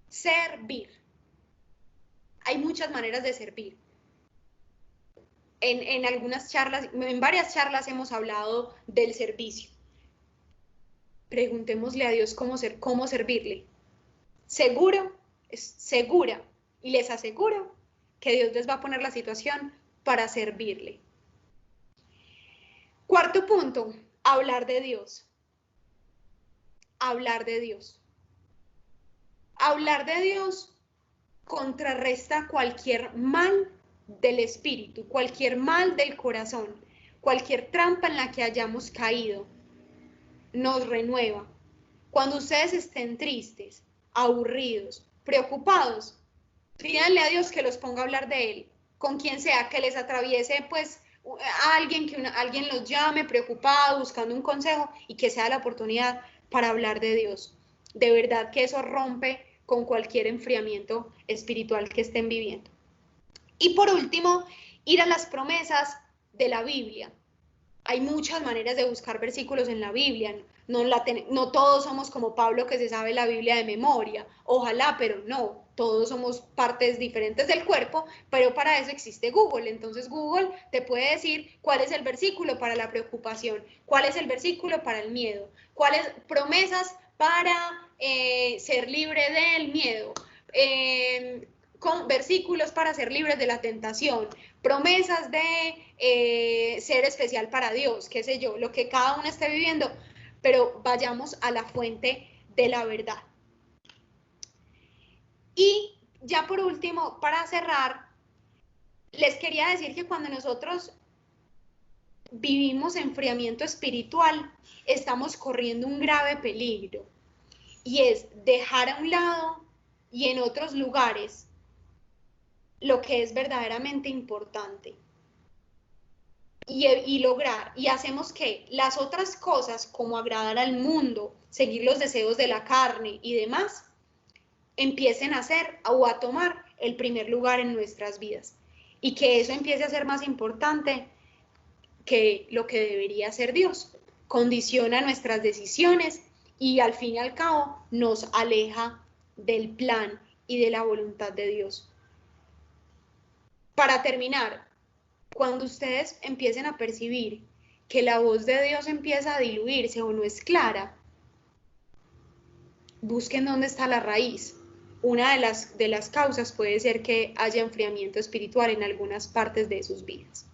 Speaker 1: Servir. Hay muchas maneras de servir. En varias charlas hemos hablado del servicio. Preguntémosle a Dios cómo servirle. Segura, y les aseguro que Dios les va a poner la situación para servirle. Cuarto punto, hablar de Dios. Hablar de Dios. Hablar de Dios contrarresta cualquier mal del espíritu, cualquier mal del corazón, cualquier trampa en la que hayamos caído, nos renueva. Cuando ustedes estén tristes, aburridos, preocupados, pídanle a Dios que los ponga a hablar de Él, con quien sea, que les atraviese pues a alguien, alguien los llame preocupado, buscando un consejo y que sea la oportunidad para hablar de Dios. De verdad que eso rompe con cualquier enfriamiento espiritual que estén viviendo. Y por último, ir a las promesas de la Biblia. Hay muchas maneras de buscar versículos en la Biblia. No todos somos como Pablo que se sabe la Biblia de memoria. Ojalá, pero no. Todos somos partes diferentes del cuerpo, pero para eso existe Google. Entonces Google te puede decir cuál es el versículo para la preocupación, cuál es el versículo para el miedo, cuáles promesas para ser libre del miedo, con versículos para ser libres de la tentación, promesas de ser especial para Dios, qué sé yo, lo que cada uno esté viviendo, pero vayamos a la fuente de la verdad. Y ya por último, para cerrar, les quería decir que cuando nosotros vivimos enfriamiento espiritual, estamos corriendo un grave peligro, y es dejar a un lado y en otros lugares lo que es verdaderamente importante. y lograr, y hacemos que las otras cosas, como agradar al mundo, seguir los deseos de la carne y demás, empiecen a ser o a tomar el primer lugar en nuestras vidas. Y que eso empiece a ser más importante que lo que debería ser Dios. Condiciona nuestras decisiones y al fin y al cabo nos aleja del plan y de la voluntad de Dios. Para terminar, cuando ustedes empiecen a percibir que la voz de Dios empieza a diluirse o no es clara, busquen dónde está la raíz. Una de las causas puede ser que haya enfriamiento espiritual en algunas partes de sus vidas.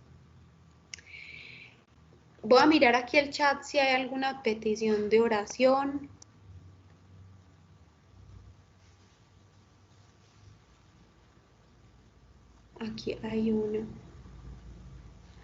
Speaker 1: Voy a mirar aquí el chat si hay alguna petición de oración. Aquí hay una.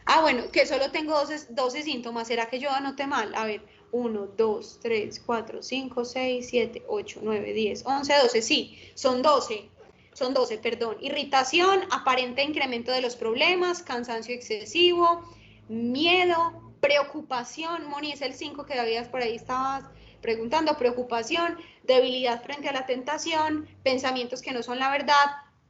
Speaker 1: Ah, bueno, que solo tengo 12 síntomas. ¿Será que yo anoté mal? A ver, 1, 2, 3, 4, 5, 6, 7, 8, 9, 10, 11, 12. Sí, son 12. Son 12, perdón. Irritación, aparente incremento de los problemas, cansancio excesivo, miedo, preocupación. Moni, es el 5 que habías por ahí, estabas preguntando. Preocupación, debilidad frente a la tentación, pensamientos que no son la verdad,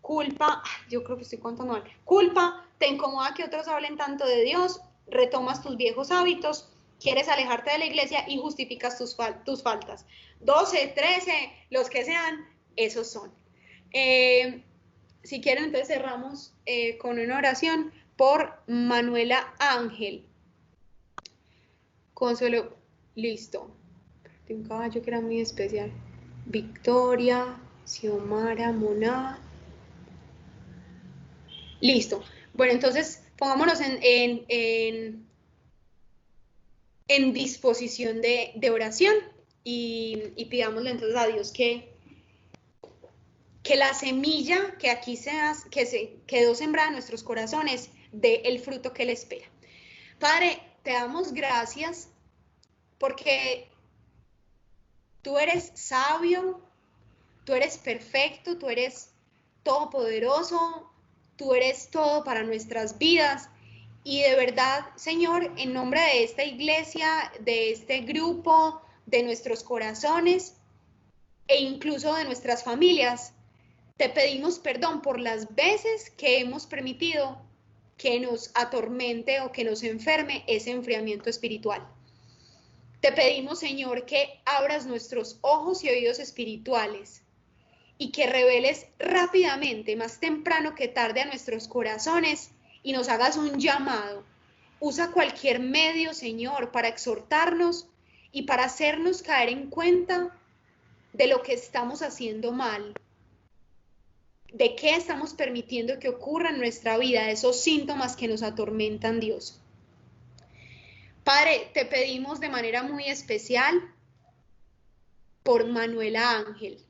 Speaker 1: culpa, yo creo que estoy contando mal, culpa, te incomoda que otros hablen tanto de Dios, retomas tus viejos hábitos, quieres alejarte de la iglesia y justificas tus faltas. 12, 13, los que sean, esos son. Si quieren, entonces cerramos con una oración por Manuela Ángel. Consuelo, listo. De un caballo que era muy especial. Victoria, Xiomara, Moná. Listo. Bueno, entonces pongámonos en disposición de oración y pidámosle entonces a Dios que la semilla que aquí se quedó sembrada en nuestros corazones dé el fruto que Él espera. Padre, te damos gracias porque tú eres sabio, tú eres perfecto, tú eres todopoderoso, tú eres todo para nuestras vidas. Y de verdad, Señor, en nombre de esta iglesia, de este grupo, de nuestros corazones e incluso de nuestras familias, te pedimos perdón por las veces que hemos permitido que nos atormente o que nos enferme ese enfriamiento espiritual. Te pedimos, Señor, que abras nuestros ojos y oídos espirituales y que reveles rápidamente, más temprano que tarde, a nuestros corazones y nos hagas un llamado. Usa cualquier medio, Señor, para exhortarnos y para hacernos caer en cuenta de lo que estamos haciendo mal, de qué estamos permitiendo que ocurra en nuestra vida, esos síntomas que nos atormentan, Dios. Padre, te pedimos de manera muy especial por Manuela Ángel.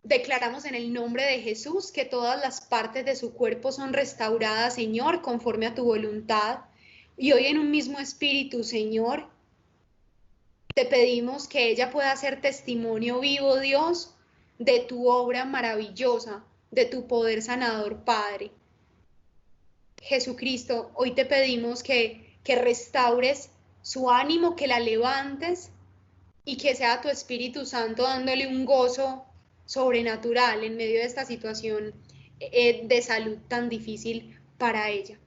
Speaker 1: Declaramos en el nombre de Jesús que todas las partes de su cuerpo son restauradas, Señor, conforme a tu voluntad. Y hoy en un mismo espíritu, Señor, te pedimos que ella pueda ser testimonio vivo, Dios, de tu obra maravillosa, de tu poder sanador, Padre. Jesucristo, hoy te pedimos que restaures su ánimo, que la levantes y que sea tu Espíritu Santo dándole un gozo sobrenatural en medio de esta situación de salud tan difícil para ella.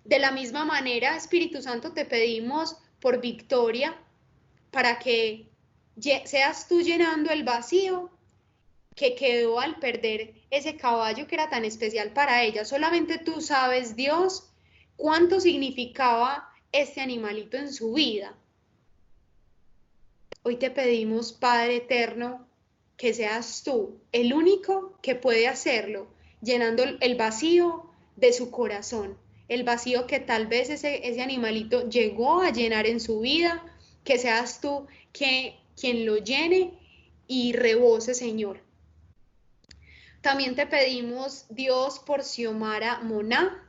Speaker 1: De la misma manera, Espíritu Santo, te pedimos por Victoria para que seas tú llenando el vacío que quedó al perder ese caballo que era tan especial para ella. Solamente tú sabes, Dios, cuánto significaba este animalito en su vida. Hoy te pedimos, Padre eterno, que seas tú el único que puede hacerlo, llenando el vacío de su corazón, el vacío que tal vez ese animalito llegó a llenar en su vida, que seas tú quien lo llene y rebose, Señor. También te pedimos, Dios, por Xiomara Moná,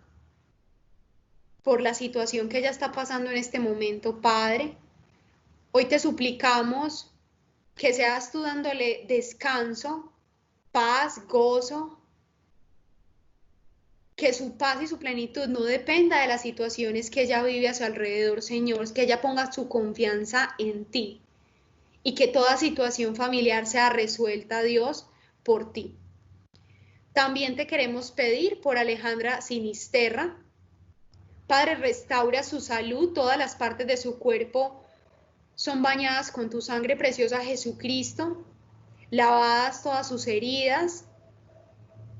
Speaker 1: por la situación que ella está pasando en este momento, Padre. Hoy te suplicamos que seas tú dándole descanso, paz, gozo, que su paz y su plenitud no dependa de las situaciones que ella vive a su alrededor, Señor, que ella ponga su confianza en ti y que toda situación familiar sea resuelta, Dios, por ti. También te queremos pedir por Alejandra Sinisterra. Padre, restaura su salud, todas las partes de su cuerpo son bañadas con tu sangre preciosa, Jesucristo, lavadas todas sus heridas,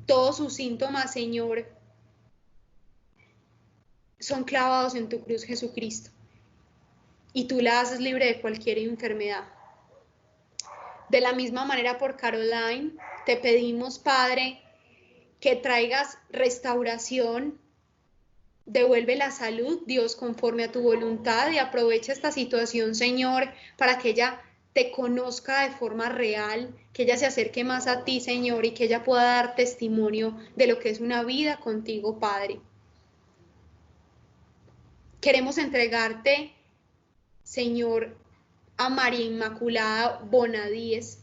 Speaker 1: todos sus síntomas, Señor, son clavados en tu cruz, Jesucristo, y tú la haces libre de cualquier enfermedad. De la misma manera por Caroline, te pedimos, Padre, que traigas restauración, devuelve la salud, Dios, conforme a tu voluntad, y aprovecha esta situación, Señor, para que ella te conozca de forma real, que ella se acerque más a ti, Señor, y que ella pueda dar testimonio de lo que es una vida contigo, Padre. Queremos entregarte, Señor, a María Inmaculada Bonadíes.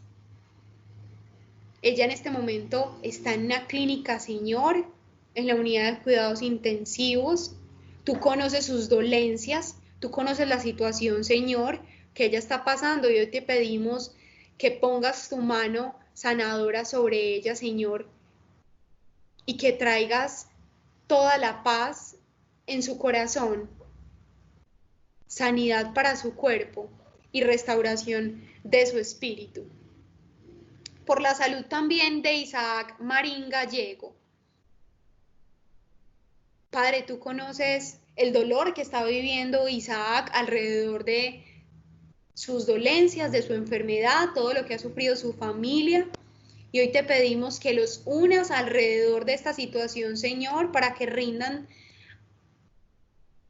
Speaker 1: Ella en este momento está en una clínica, Señor, en la unidad de cuidados intensivos. Tú conoces sus dolencias, tú conoces la situación, Señor, que ella está pasando, y hoy te pedimos que pongas tu mano sanadora sobre ella, Señor, y que traigas toda la paz en su corazón, sanidad para su cuerpo y restauración de su espíritu. Por la salud también de Isaac Marín Gallego. Padre, tú conoces el dolor que está viviendo Isaac alrededor de sus dolencias, de su enfermedad, todo lo que ha sufrido su familia. Y hoy te pedimos que los unas alrededor de esta situación, Señor, para que rindan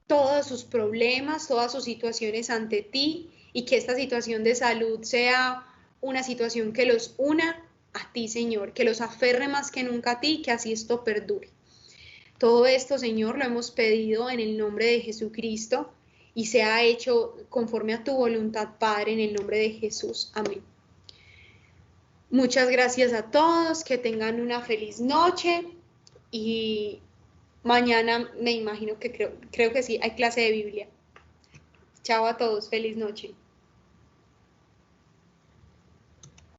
Speaker 1: todos sus problemas, todas sus situaciones ante ti, y que esta situación de salud sea una situación que los una a ti, Señor, que los aferre más que nunca a ti, que así esto perdure. Todo esto, Señor, lo hemos pedido en el nombre de Jesucristo y se ha hecho conforme a tu voluntad, Padre, en el nombre de Jesús. Amén. Muchas gracias a todos, que tengan una feliz noche, y mañana me imagino que creo que sí, hay clase de Biblia. Chao a todos, feliz noche.